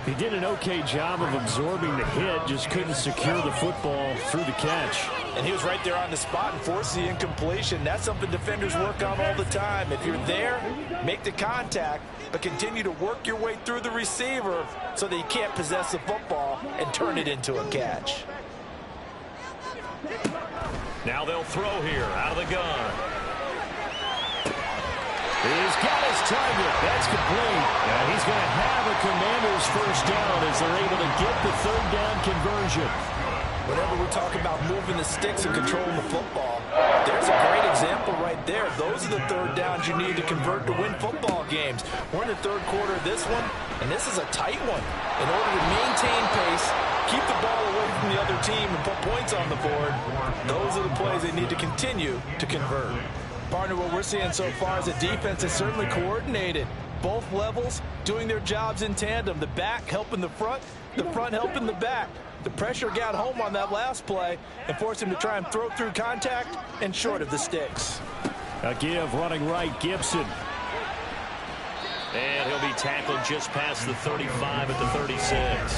He did an okay job of absorbing the hit, just couldn't secure the football through the catch. And he was right there on the spot and forced the incompletion. That's something defenders work on all the time. If you're there, make the contact, but continue to work your way through the receiver so that you can't possess the football and turn it into a catch. Now they'll throw here out of the gun. He's got his target. That's complete. And he's going to have a Commanders 1st down as they're able to get the 3rd down conversion. Whenever we talk about moving the sticks and controlling the football, there's a great example right there. Those are the 3rd downs you need to convert to win football games. We're in the 3rd quarter of this one, and this is a tight one. In order to maintain pace, keep the ball away from the other team, and put points on the board, those are the plays they need to continue to convert. Partner, what we're seeing so far is a defense that's certainly coordinated. Both levels doing their jobs in tandem. The back helping the front helping the back. The pressure got home on that last play and forced him to try and throw through contact and short of the sticks. A give running right, Gibson. And he'll be tackled just past the 35 at the 36.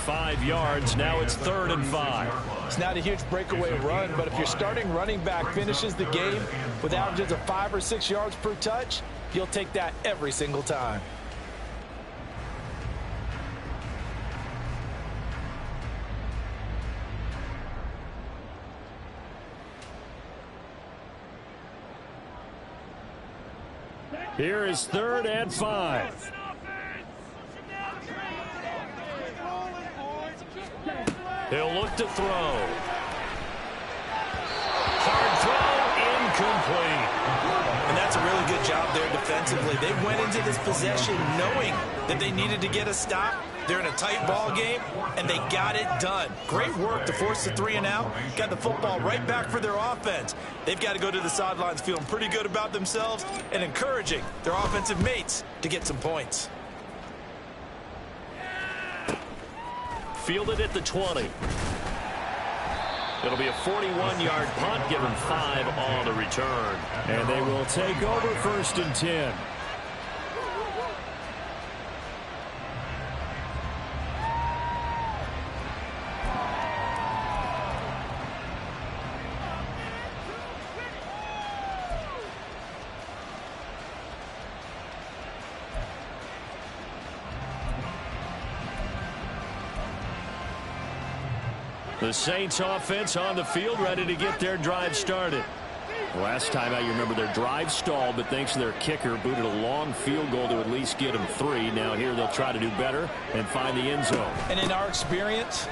5 yards, now it's 3rd and 5. It's not a huge breakaway run, but if your starting running back finishes the game with averages of 5 or 6 yards per touch, you'll take that every single time. Here is 3rd and 5. He'll look to throw. Hard throw, incomplete. And that's a really good job there defensively. They went into this possession knowing that they needed to get a stop. They're in a tight ball game, and they got it done. Great work to force the 3 and out. Got the football right back for their offense. They've got to go to the sidelines feeling pretty good about themselves and encouraging their offensive mates to get some points. Fielded at the 20. It'll be a 41-yard punt, give him 5 on the return. And they will take over 1st and 10. The Saints offense on the field, ready to get their drive started. Last time out, you remember their drive stalled, but thanks to their kicker, booted a long field goal to at least get them 3. Now here they'll try to do better and find the end zone. And in our experience,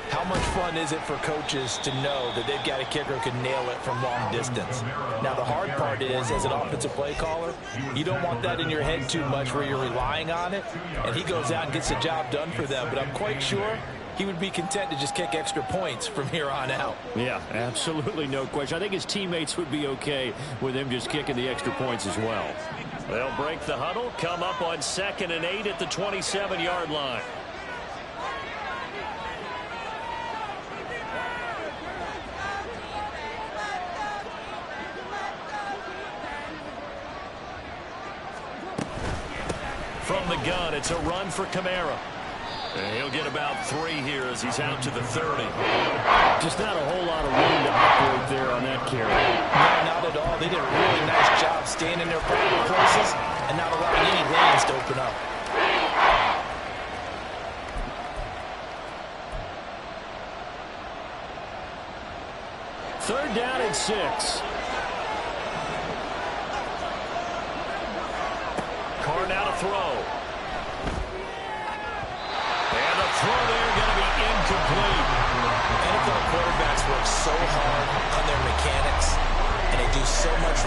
how much fun is it for coaches to know that they've got a kicker who can nail it from long distance? Now, the hard part is, as an offensive play caller, you don't want that in your head too much where you're relying on it, and he goes out and gets the job done for them. But I'm quite sure he would be content to just kick extra points from here on out. Yeah, absolutely no question. I think his teammates would be okay with him just kicking the extra points as well. They'll break the huddle, come up on 2nd and 8 at the 27-yard line. From the gun, it's a run for Kamara. And he'll get about 3 here as he's out to the 30. Just not a whole lot of room to operate there on that carry. No, not at all. They did a really nice job staying in their proper places and not allowing any lanes to open up. Third down and 6. Carr now to throw. And the throw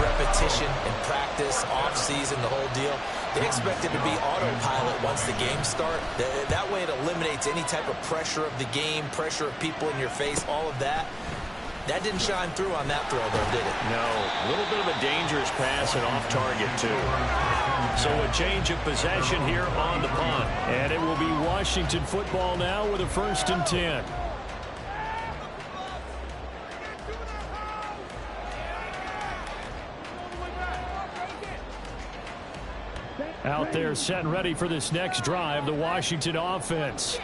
repetition and practice, off-season, the whole deal. They expect it to be autopilot once the games start. That way it eliminates any type of pressure of the game, pressure of people in your face, all of that. That didn't shine through on that throw, though, did it? No. A little bit of a dangerous pass and off target, too. So a change of possession here on the punt. And it will be Washington football now with a 1st and 10. Out there set and ready for this next drive, the Washington offense.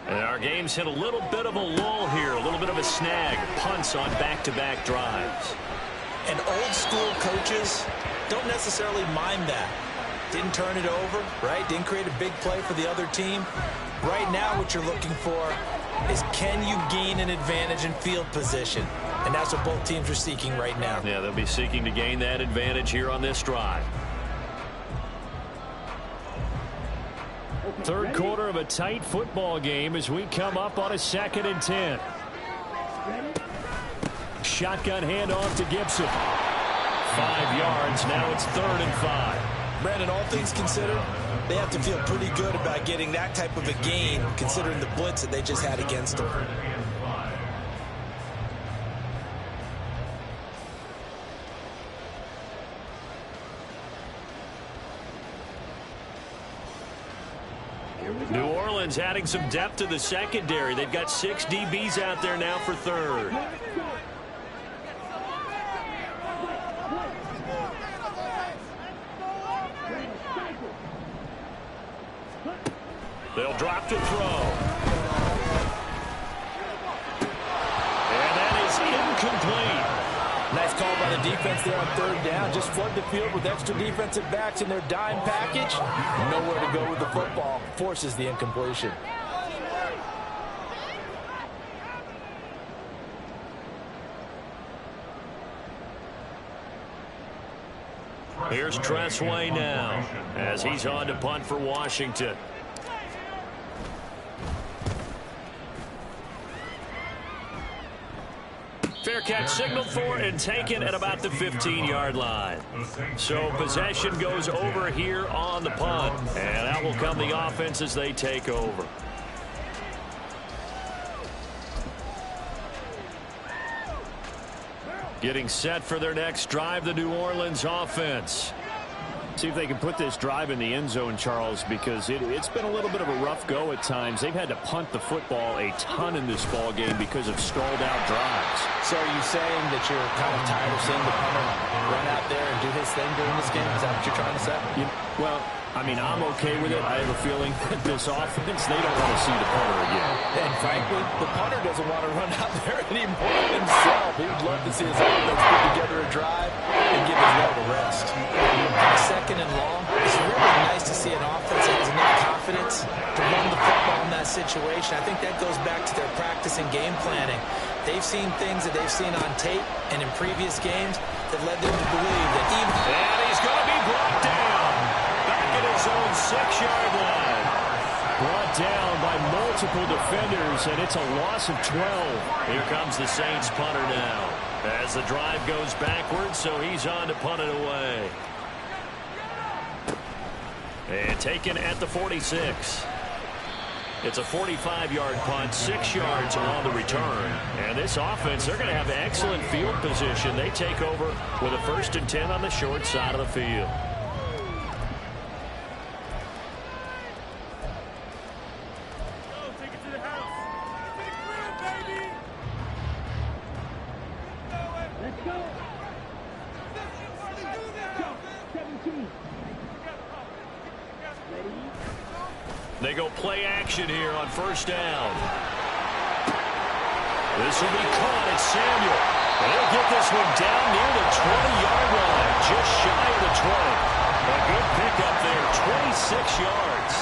And our game's hit a little bit of a lull here, a little bit of a snag. Punts on back-to-back drives. And old-school coaches don't necessarily mind that. Didn't turn it over, right? Didn't create a big play for the other team. Right now what you're looking for is, can you gain an advantage in field position? And that's what both teams are seeking right now. Yeah, they'll be seeking to gain that advantage here on this drive. Third quarter of a tight football game as we come up on a 2nd and 10. Shotgun handoff to Gibson. 5 yards. Now it's 3rd and 5. Brandon, all things considered, they have to feel pretty good about getting that type of a gain, considering the blitz that they just had against them. New Orleans adding some depth to the secondary. They've got 6 DBs out there now for 3rd. They'll drop to throw. And that is incomplete. Nice call by the defense there on 3rd down. Just flood the field with extra defensive backs in their dime package. Nowhere to go with the football. Forces the incompletion. Here's Tressway now as he's on to punt for Washington. Fair catch signaled for and taken at about the 15-yard line. So possession goes over here on the punt. And out will come the offense as they take over. Getting set for their next drive, the New Orleans offense. See if they can put this drive in the end zone, Charles, because it's been a little bit of a rough go at times. They've had to punt the football a ton in this ball game because of stalled out drives. So are you saying that you're kind of tired of seeing the punter run out there and do his thing during this game? Is that what you're trying to say? Well, I mean, I'm okay with it. I have a feeling that this offense, they don't want to see the punter again. And frankly, the punter doesn't want to run out there anymore himself. He would love to see his offense put together a drive and give his leg a rest. 2nd and long, it's really nice to see an offense that has enough confidence to run the football in that situation. I think that goes back to their practice and game planning. They've seen things that they've seen on tape and in previous games that led them to believe that even... And he's going to be brought down back at his own 6-yard line. Brought down by multiple defenders, and it's a loss of 12. Here comes the Saints punter now as the drive goes backwards, so he's on to punt it away. And taken at the 46. It's a 45-yard punt, 6 yards on the return. And this offense, they're going to have excellent field position. They take over with a 1st and 10 on the short side of the field. Take it to the house. Take it, baby. Let's go. 17. They go play action here on 1st down. This will be caught at Samuel. And he'll get this one down near the 20-yard line, just shy of the 20. A good pickup there, 26 yards.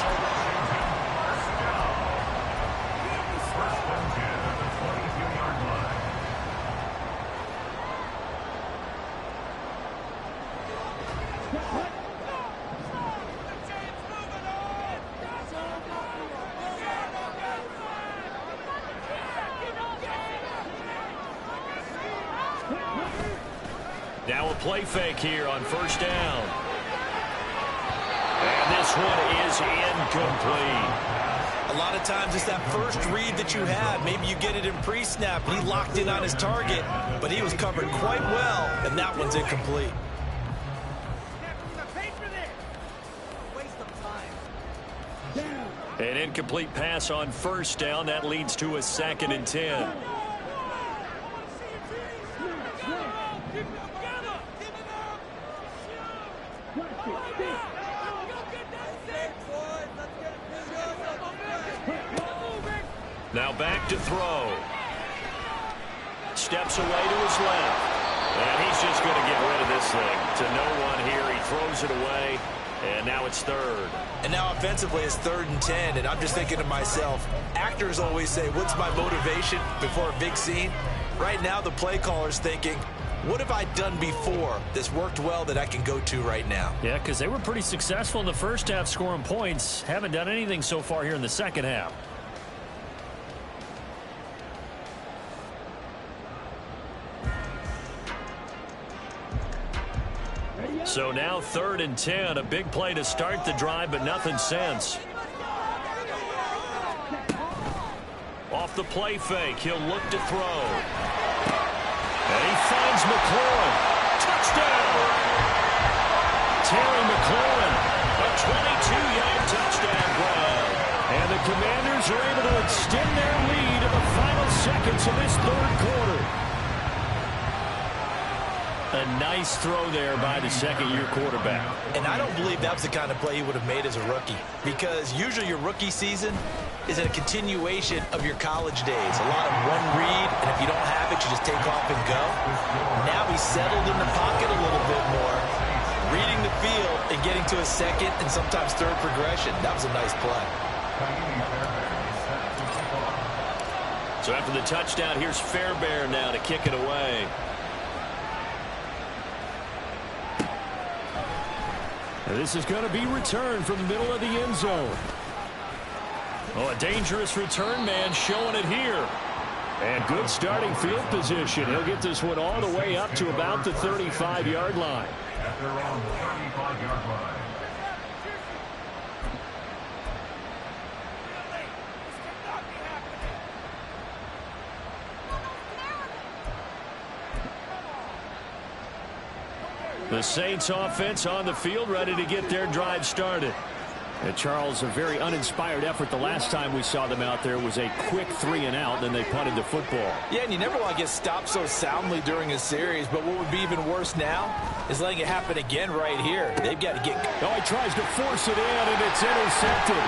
Now a play fake here on first down. And this one is incomplete. A lot of times it's that first read that you have. Maybe you get it in pre-snap. He locked in on his target, but he was covered quite well, and that one's incomplete. An incomplete pass on first down. That leads to a 2nd and 10. Now back to throw. Steps away to his left. And he's just going to get rid of this thing. To no one here. He throws it away. And now it's 3rd. And now offensively it's 3rd and 10. And I'm just thinking to myself, actors always say, what's my motivation before a big scene? Right now the play caller's thinking, what have I done before that's worked well that I can go to right now? Yeah, because they were pretty successful in the first half scoring points. Haven't done anything so far here in the second half. So now 3rd and 10. A big play to start the drive, but nothing since. Off the play fake, he'll look to throw. And he finds McLaurin. Touchdown! Terry McLaurin, a 22-yard touchdown grab. And the Commanders are able to extend their lead in the final seconds of this 3rd quarter. A nice throw there by the second-year quarterback. And I don't believe that was the kind of play he would have made as a rookie, because usually your rookie season is a continuation of your college days. A lot of one read, and if you don't have it, you just take off and go. Now he's settled in the pocket a little bit more, reading the field and getting to a second and sometimes 3rd progression. That was a nice play. So after the touchdown, here's Fairbairn now to kick it away. And this is going to be returned from the middle of the end zone. Oh, a dangerous return man showing it here. And good starting field position. He'll get this one all the way up to about the 35-yard line. At their own 35-yard line. The Saints offense on the field, ready to get their drive started. And Charles, a very uninspired effort the last time we saw them out there was a quick 3-and-out, then they punted the football. Yeah, and you never want to get stopped so soundly during a series, but what would be even worse now is letting it happen again right here. They've got to get... Oh, he tries to force it in, and it's intercepted.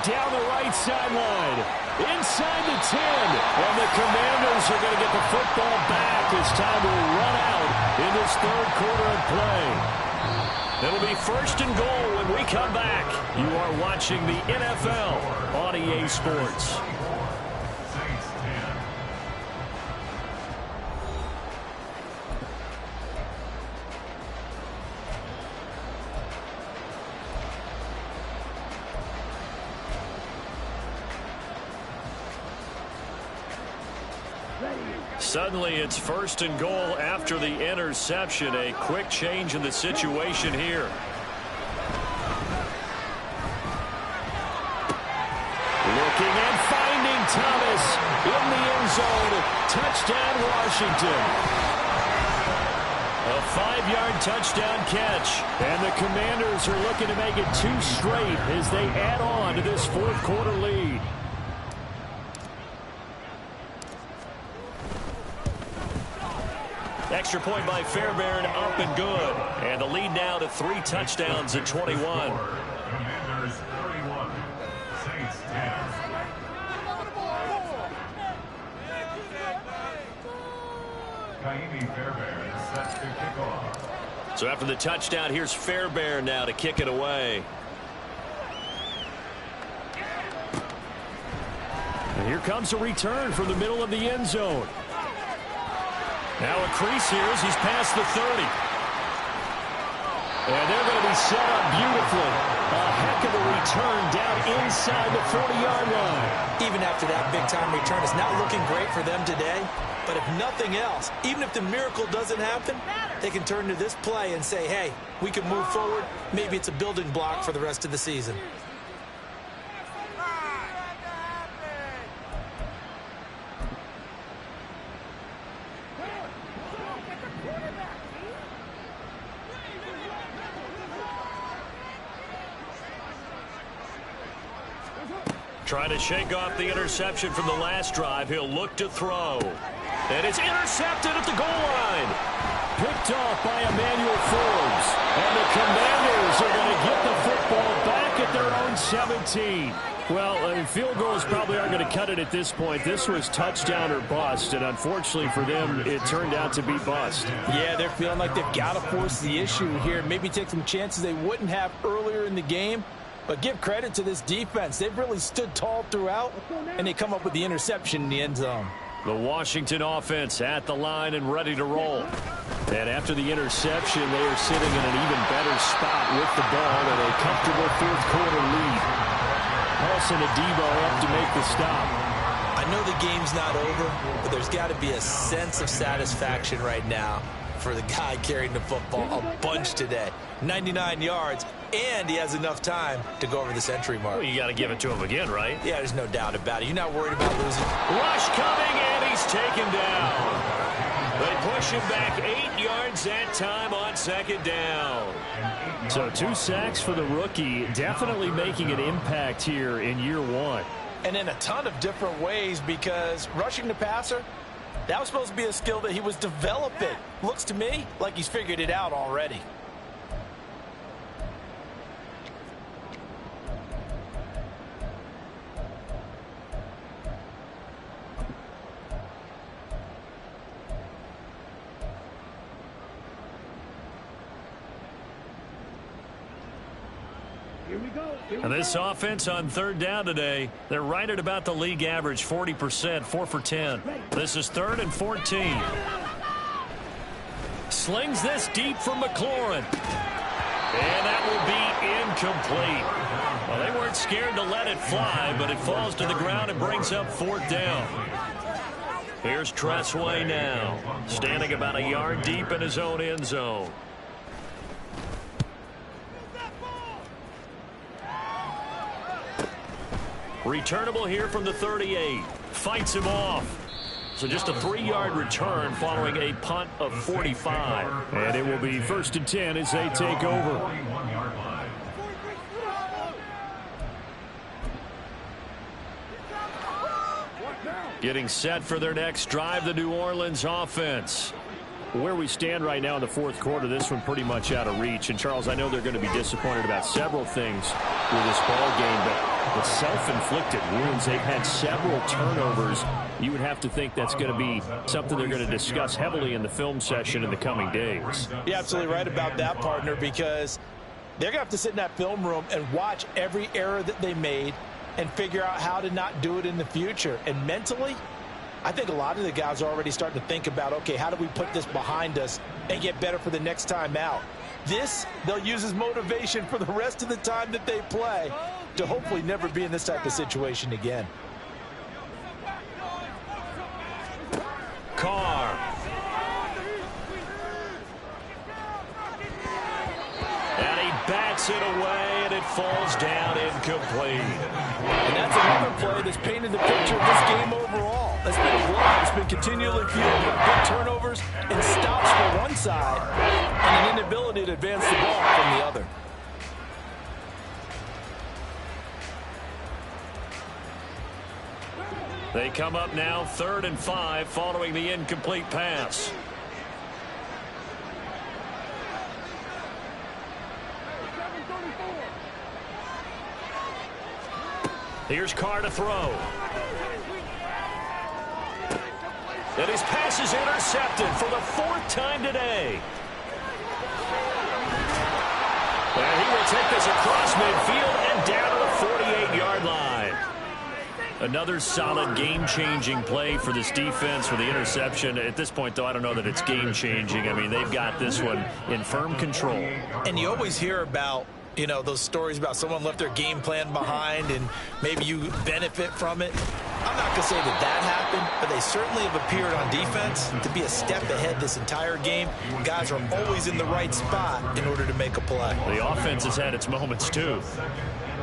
Down the right sideline, inside the 10, and the Commanders are going to get the football back as time will run out in this 3rd quarter of play. It'll be 1st and goal when we come back. You are watching the NFL on EA Sports. Suddenly it's 1st and goal after the interception. A quick change in the situation here. Looking and finding Thomas in the end zone. Touchdown, Washington. A 5-yard touchdown catch. And the Commanders are looking to make it 2 straight as they add on to this 4th quarter lead. Extra point by Fairbairn, up and good. And the lead now to 3 touchdowns at 21. Commanders 31, Saints 10. Kaimi Fairbairn is set to kick off. So after the touchdown, here's Fairbairn now to kick it away. And here comes a return from the middle of the end zone. Now a crease here as he's past the 30. And they're going to be set up beautifully. A heck of a return down inside the 40-yard line. Even after that big-time return, it's not looking great for them today. But if nothing else, even if the miracle doesn't happen, they can turn to this play and say, hey, we can move forward. Maybe it's a building block for the rest of the season. Trying to shake off the interception from the last drive. He'll look to throw. And it's intercepted at the goal line. Picked off by Emmanuel Forbes. And the Commanders are going to get the football back at their own 17. Well, field goals probably aren't going to cut it at this point. This was touchdown or bust, and unfortunately for them, it turned out to be bust. Yeah, they're feeling like they've got to force the issue here. Maybe take some chances they wouldn't have earlier in the game. But give credit to this defense. They've really stood tall throughout, and they come up with the interception in the end zone. The Washington offense at the line and ready to roll. And after the interception, they are sitting in an even better spot with the ball and a comfortable fourth-quarter lead. Paulson Adebo up to make the stop. I know the game's not over, but there's got to be a sense of satisfaction right now for the guy carrying the football a bunch today. 99 yards, and he has enough time to go over the century mark. Well, you got to give it to him again, right? Yeah, there's no doubt about it. You're not worried about losing. Rush coming, and he's taken down. They push him back 8 yards that time on second down. So 2 sacks for the rookie, definitely making an impact here in year one. And in a ton of different ways, because rushing the passer, that was supposed to be a skill that he was developing. Looks to me like he's figured it out already. And this offense on third down today, they're right at about the league average, 40%, 4 for 10. This is 3rd and 14. Slings this deep for McLaurin. And that will be incomplete. Well, they weren't scared to let it fly, but it falls to the ground and brings up 4th down. Here's Tressway now, standing about a yard deep in his own end zone. Returnable here from the 38. Fights him off. So just a 3-yard return following a punt of 45. And it will be 1st and 10 as they take over. Getting set for their next drive, the New Orleans offense. Where we stand right now in the 4th quarter, this one pretty much out of reach. And, Charles, I know they're going to be disappointed about several things with this ball game, but the self-inflicted wounds, they've had several turnovers. You would have to think that's going to be something they're going to discuss heavily in the film session in the coming days. You're absolutely right about that, partner, because they're going to have to sit in that film room and watch every error that they made and figure out how to not do it in the future. And mentally, I think a lot of the guys are already starting to think about, okay, how do we put this behind us and get better for the next time out? This, they'll use as motivation for the rest of the time that they play to hopefully never be in this type of situation again. Carr. And he bats it away, and it falls down incomplete. And that's another play that's painted the picture of this game overall. That's been a blowout. It's been continually fueled with big turnovers and stops for one side and an inability to advance the ball from the other. They come up now 3rd and 5 following the incomplete pass. Here's Carr to throw. And his pass is intercepted for the 4th time today. And he will take this across midfield and down to the 48-yard line. Another solid game-changing play for this defense for the interception. At this point, though, I don't know that it's game-changing. I mean, they've got this one in firm control. And you always hear about, you know, those stories about someone left their game plan behind and maybe you benefit from it. I'm not going to say that happened, but they certainly have appeared on defense to be a step ahead this entire game. Guys are always in the right spot in order to make a play. The offense has had its moments, too.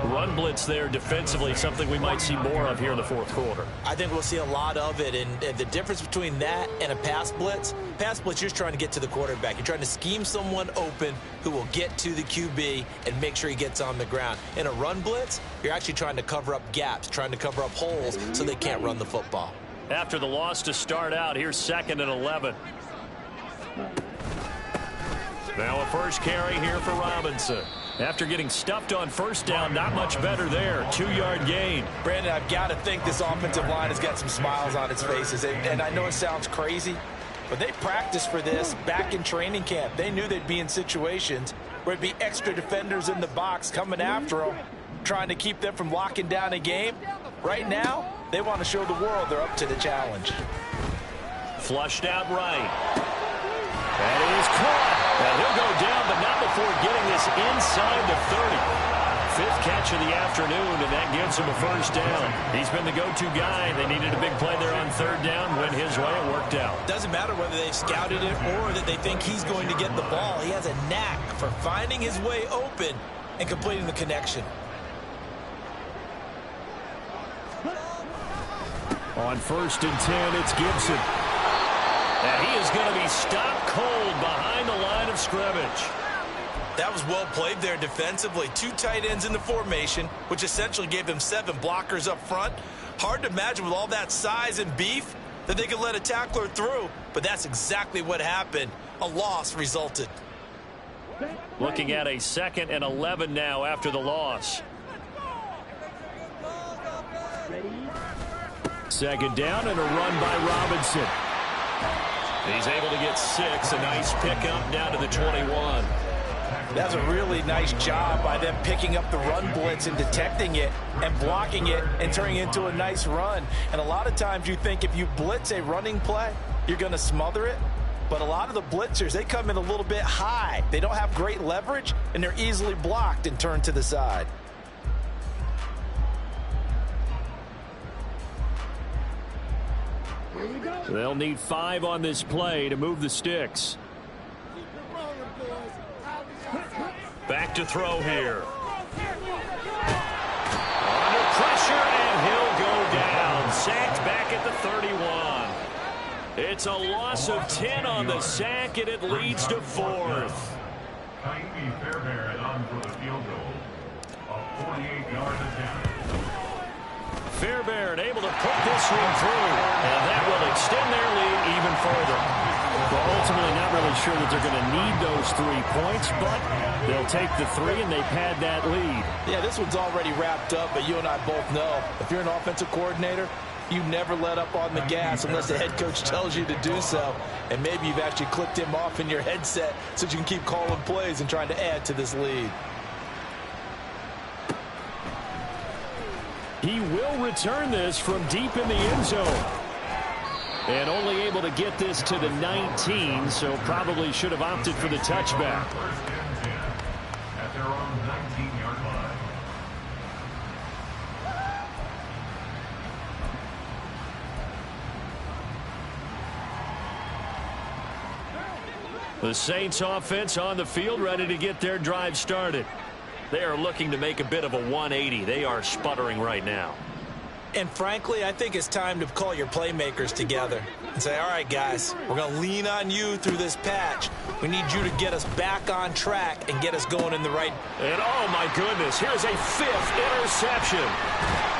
Run blitz there defensively, something we might see more of here in the fourth quarter. I think we'll see a lot of it, and the difference between that and a pass blitz, you're just trying to get to the quarterback. You're trying to scheme someone open who will get to the QB and make sure he gets on the ground. In a run blitz, you're actually trying to cover up gaps, trying to cover up holes so they can't run the football. After the loss to start out, here's 2nd and 11. Now a first carry here for Robinson. After getting stuffed on first down, not much better there. 2-yard gain. Brandon, I've got to think this offensive line has got some smiles on its faces. And I know it sounds crazy, but they practiced for this back in training camp. They knew they'd be in situations where it'd be extra defenders in the box coming after them, trying to keep them from locking down a game. Right now, they want to show the world they're up to the challenge. Flushed out right. That is caught. Now he'll go down, but not before getting this inside the 30. 5th catch of the afternoon, and that gives him a first down. He's been the go-to guy. They needed a big play there on 3rd down. Went his way. It worked out. Doesn't matter whether they've scouted it or that they think he's going to get the ball. He has a knack for finding his way open and completing the connection. On 1st and 10, it's Gibson. And he is going to be stopped cold behind the line of scrimmage. That was well played there defensively. 2 tight ends in the formation, which essentially gave them 7 blockers up front. Hard to imagine with all that size and beef that they could let a tackler through, but that's exactly what happened. A loss resulted. Looking at a 2nd and 11 now after the loss. 2nd down and a run by Robinson. He's able to get 6. A nice pickup down to the 21. That's a really nice job by them picking up the run blitz and detecting it and blocking it and turning it into a nice run. And a lot of times you think if you blitz a running play, you're going to smother it. But a lot of the blitzers, they come in a little bit high. They don't have great leverage, and they're easily blocked and turned to the side. They'll need 5 on this play to move the sticks. Back to throw here. Under pressure, and he'll go down. Sacked back at the 31. It's a loss of 10 on the sack, and it leads to 4th. Kyrie Fairbairn on for the field goal. A 48-yard attempt. Fairbairn able to put this one through, and that will extend their lead even further. Well, ultimately not really sure that they're going to need those 3 points, but they'll take the 3 and they pad that lead. Yeah, this one's already wrapped up, but you and I both know if you're an offensive coordinator, you never let up on the gas unless the head coach tells you to do so. And maybe you've actually clicked him off in your headset so you can keep calling plays and trying to add to this lead. He will return this from deep in the end zone. And only able to get this to the 19, so probably should have opted for the touchback. First and 10 at their own 19-yard line. The Saints offense on the field, ready to get their drive started. They are looking to make a bit of a 180. They are sputtering right now. And frankly, I think it's time to call your playmakers together and say, all right, guys, we're going to lean on you through this patch. We need you to get us back on track and get us going in the right. And oh my goodness, here's a 5th interception.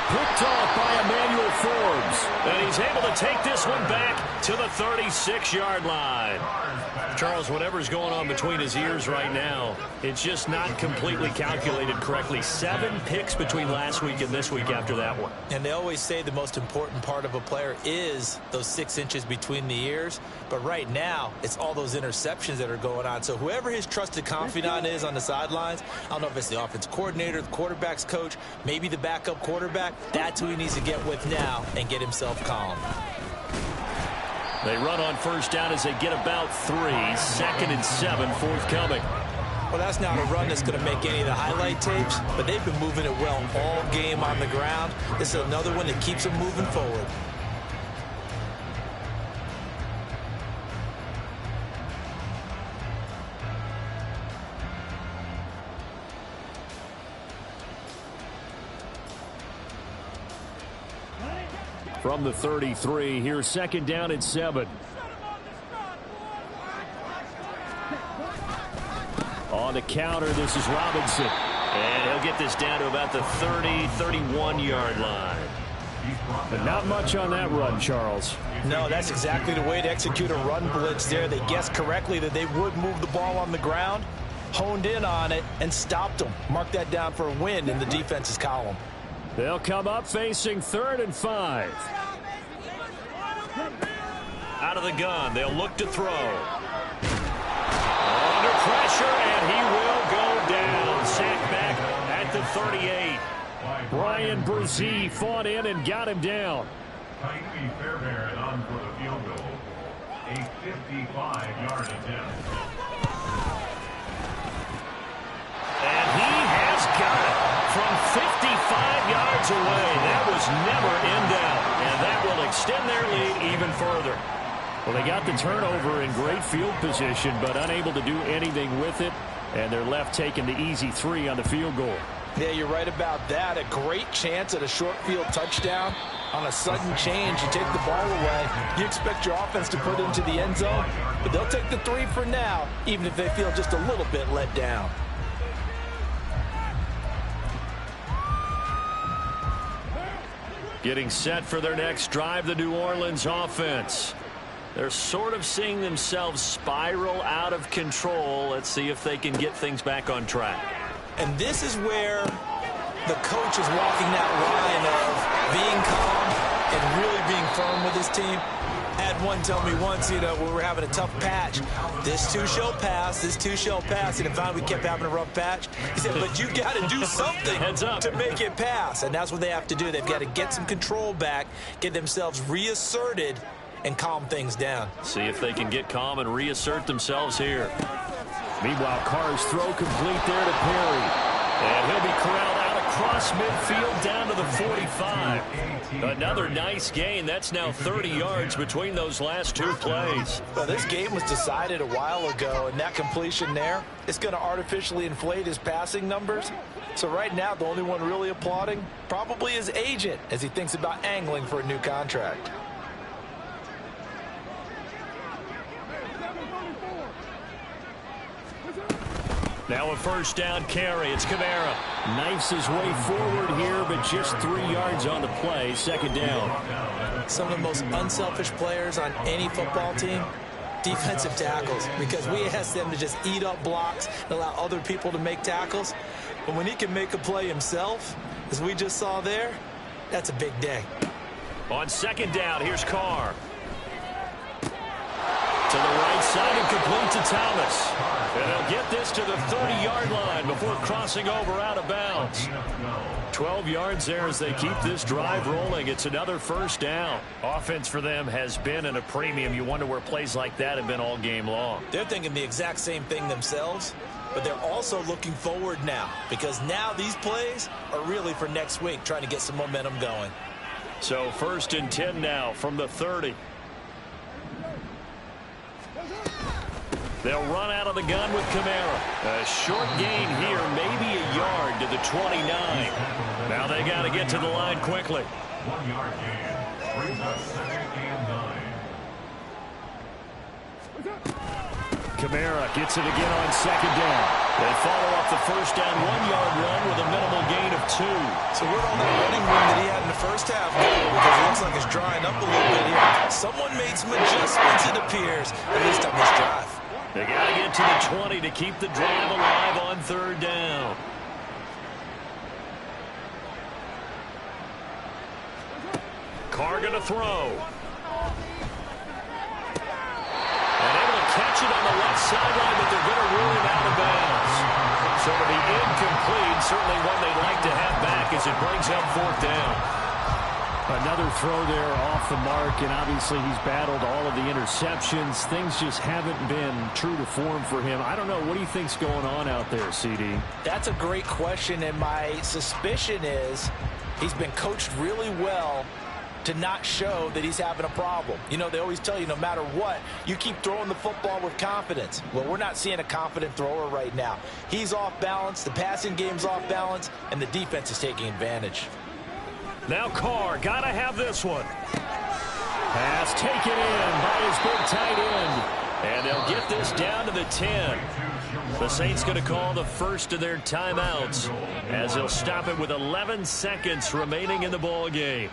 Picked off by Emmanuel Forbes. And he's able to take this one back to the 36-yard line. Charles, whatever's going on between his ears right now, it's just not completely calculated correctly. 7 picks between last week and this week after that one. And they always say the most important part of a player is those 6 inches between the ears. But right now, it's all those interceptions that are going on. So whoever his trusted confidant is on the sidelines, I don't know if it's the offense coordinator, the quarterback's coach, maybe the backup quarterback, That's who he needs to get with now and get himself calm. They run on first down as they get about 3. 2nd and 7 forthcoming. Well, that's not a run that's going to make any of the highlight tapes, but they've been moving it well all game on the ground. This is another one that keeps them moving forward. From the 33, here's 2nd down and 7. On the counter, this is Robinson. And he'll get this down to about the 30, 31-yard line. But not much on that run, Charles. No, that's exactly the way to execute a run blitz there. They guessed correctly that they would move the ball on the ground, honed in on it, and stopped them. Mark that down for a win in the defense's column. They'll come up facing 3rd and 5. Out of the gun, they'll look to throw. Under pressure, and he will go down. Sacked back at the 38. Brian Brzee fought in and got him down. Tyree Fairbairn on for the field goal. A 55-yard attempt. And he has got it from 55 yards away. That was never in doubt, and that will extend their lead even further. Well, they got the turnover in great field position, but unable to do anything with it, and they're left taking the easy 3 on the field goal. Yeah, you're right about that. A great chance at a short field touchdown. On a sudden change, you take the ball away. You expect your offense to put it into the end zone, but they'll take the 3 for now, even if they feel just a little bit let down. Getting set for their next drive, the New Orleans offense. They're sort of seeing themselves spiral out of control. Let's see if they can get things back on track. And this is where the coach is walking that line of being calm and really being firm with his team. I had one tell me once, when we were having a tough patch, this too shall pass, this too shall pass. And finally we kept having a rough patch. He said, but you got to do something to make it pass. And that's what they have to do. They've got to get some control back, get themselves reasserted, and calm things down. See if they can get calm and reassert themselves here. Meanwhile, Carr's throw complete there to Perry. And he'll be corralled out across midfield down to the 45. Another nice gain. That's now 30 yards between those last 2 plays. Well, this game was decided a while ago, and that completion there is going to artificially inflate his passing numbers. So right now, the only one really applauding probably his agent as he thinks about angling for a new contract. Now a first down carry. It's Kamara. Knifes his way forward here, but just 3 yards on the play. 2nd down. Some of the most unselfish players on any football team, defensive tackles, because we ask them to just eat up blocks and allow other people to make tackles. But when he can make a play himself, as we just saw there, that's a big day. On 2nd down, here's Carr. To the right side and complete to Thomas. And they'll get this to the 30-yard line before crossing over out of bounds. 12 yards there as they keep this drive rolling. It's another first down. Offense for them has been at a premium. You wonder where plays like that have been all game long. They're thinking the exact same thing themselves, but they're also looking forward now because now these plays are really for next week, trying to get some momentum going. So 1st and 10 now from the 30. They'll run out of the gun with Kamara. A short gain here, maybe a yard to the 29. Now they got to get to the line quickly. 1-yard gain brings us 2nd and 9. Kamara gets it again on 2nd down. They follow up the first down 1-yard run with a minimal gain of 2. So where'd all that running room that he had in the first half go? Because it looks like it's drying up a little bit here. Someone made some adjustments, it appears, at least on this drive. They got to get to the 20 to keep the drive alive on 3rd down. Carr going to throw. And able to catch it on the left sideline, but they're going to rule him out of bounds. So to be incomplete, certainly one they'd like to have back as It brings up 4th down. Another throw there off the mark, and obviously he's battled all of the interceptions. Things just haven't been true to form for him. I don't know. What do you think's going on out there, CD? That's a great question, and my suspicion is he's been coached really well to not show that he's having a problem. You know, they always tell you no matter what, you keep throwing the football with confidence. Well, we're not seeing a confident thrower right now. He's off balance, the passing game's off balance, and the defense is taking advantage. Now Carr, gotta have this one. Pass taken in by his big tight end. And they'll get this down to the 10. The Saints going to call the first of their timeouts as they'll stop it with 11 seconds remaining in the ball game.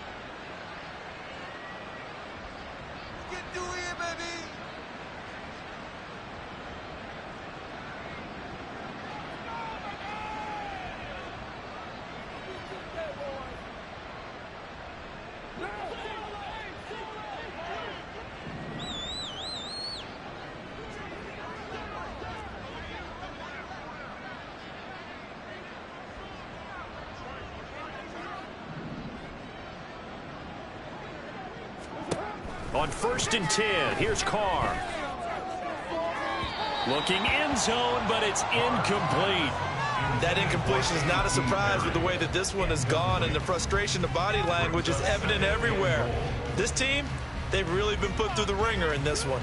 On 1st and 10, here's Carr. Looking end zone, but it's incomplete. That incompletion is not a surprise with the way that this one has gone, and the frustration, the body language is evident everywhere. This team, they've really been put through the ringer in this one.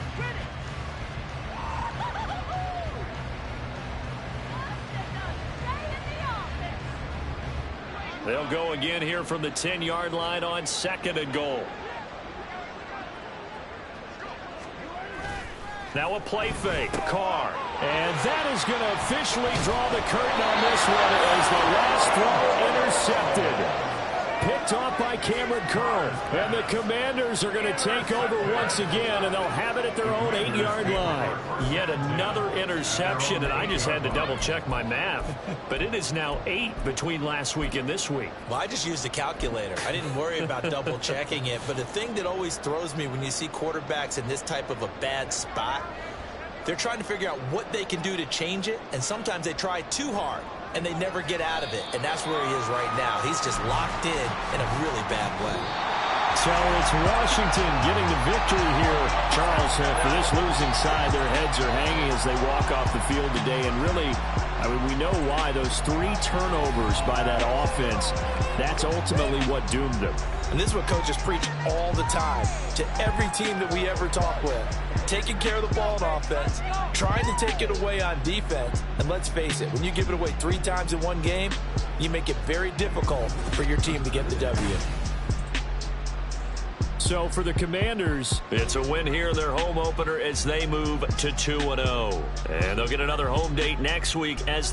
They'll go again here from the 10-yard line on 2nd and goal. Now a play fake. Carr. And that is going to officially draw the curtain on this one as the last throw intercepted. Picked off by Cameron Curl. And the Commanders are going to take over once again, and they'll have it at their own 8-yard line. Yet another interception, and I just had to double-check my math. But it is now 8 between last week and this week. Well, I just used a calculator. I didn't worry about double-checking it. But the thing that always throws me when you see quarterbacks in this type of a bad spot, they're trying to figure out what they can do to change it, and sometimes they try too hard, and they never get out of it. And that's where he is right now. He's just locked in a really bad way. So it's Washington getting the victory here. Charles, for this losing side, their heads are hanging as they walk off the field today. And really, I mean, we know why. Those 3 turnovers by that offense, that's ultimately what doomed them. And this is what coaches preach all the time to every team that we ever talk with. Taking care of the ball on offense, trying to take it away on defense. And let's face it, when you give it away 3 times in one game, you make it very difficult for your team to get the W. So for the Commanders, it's a win here in their home opener as they move to 2-0. And they'll get another home date next week as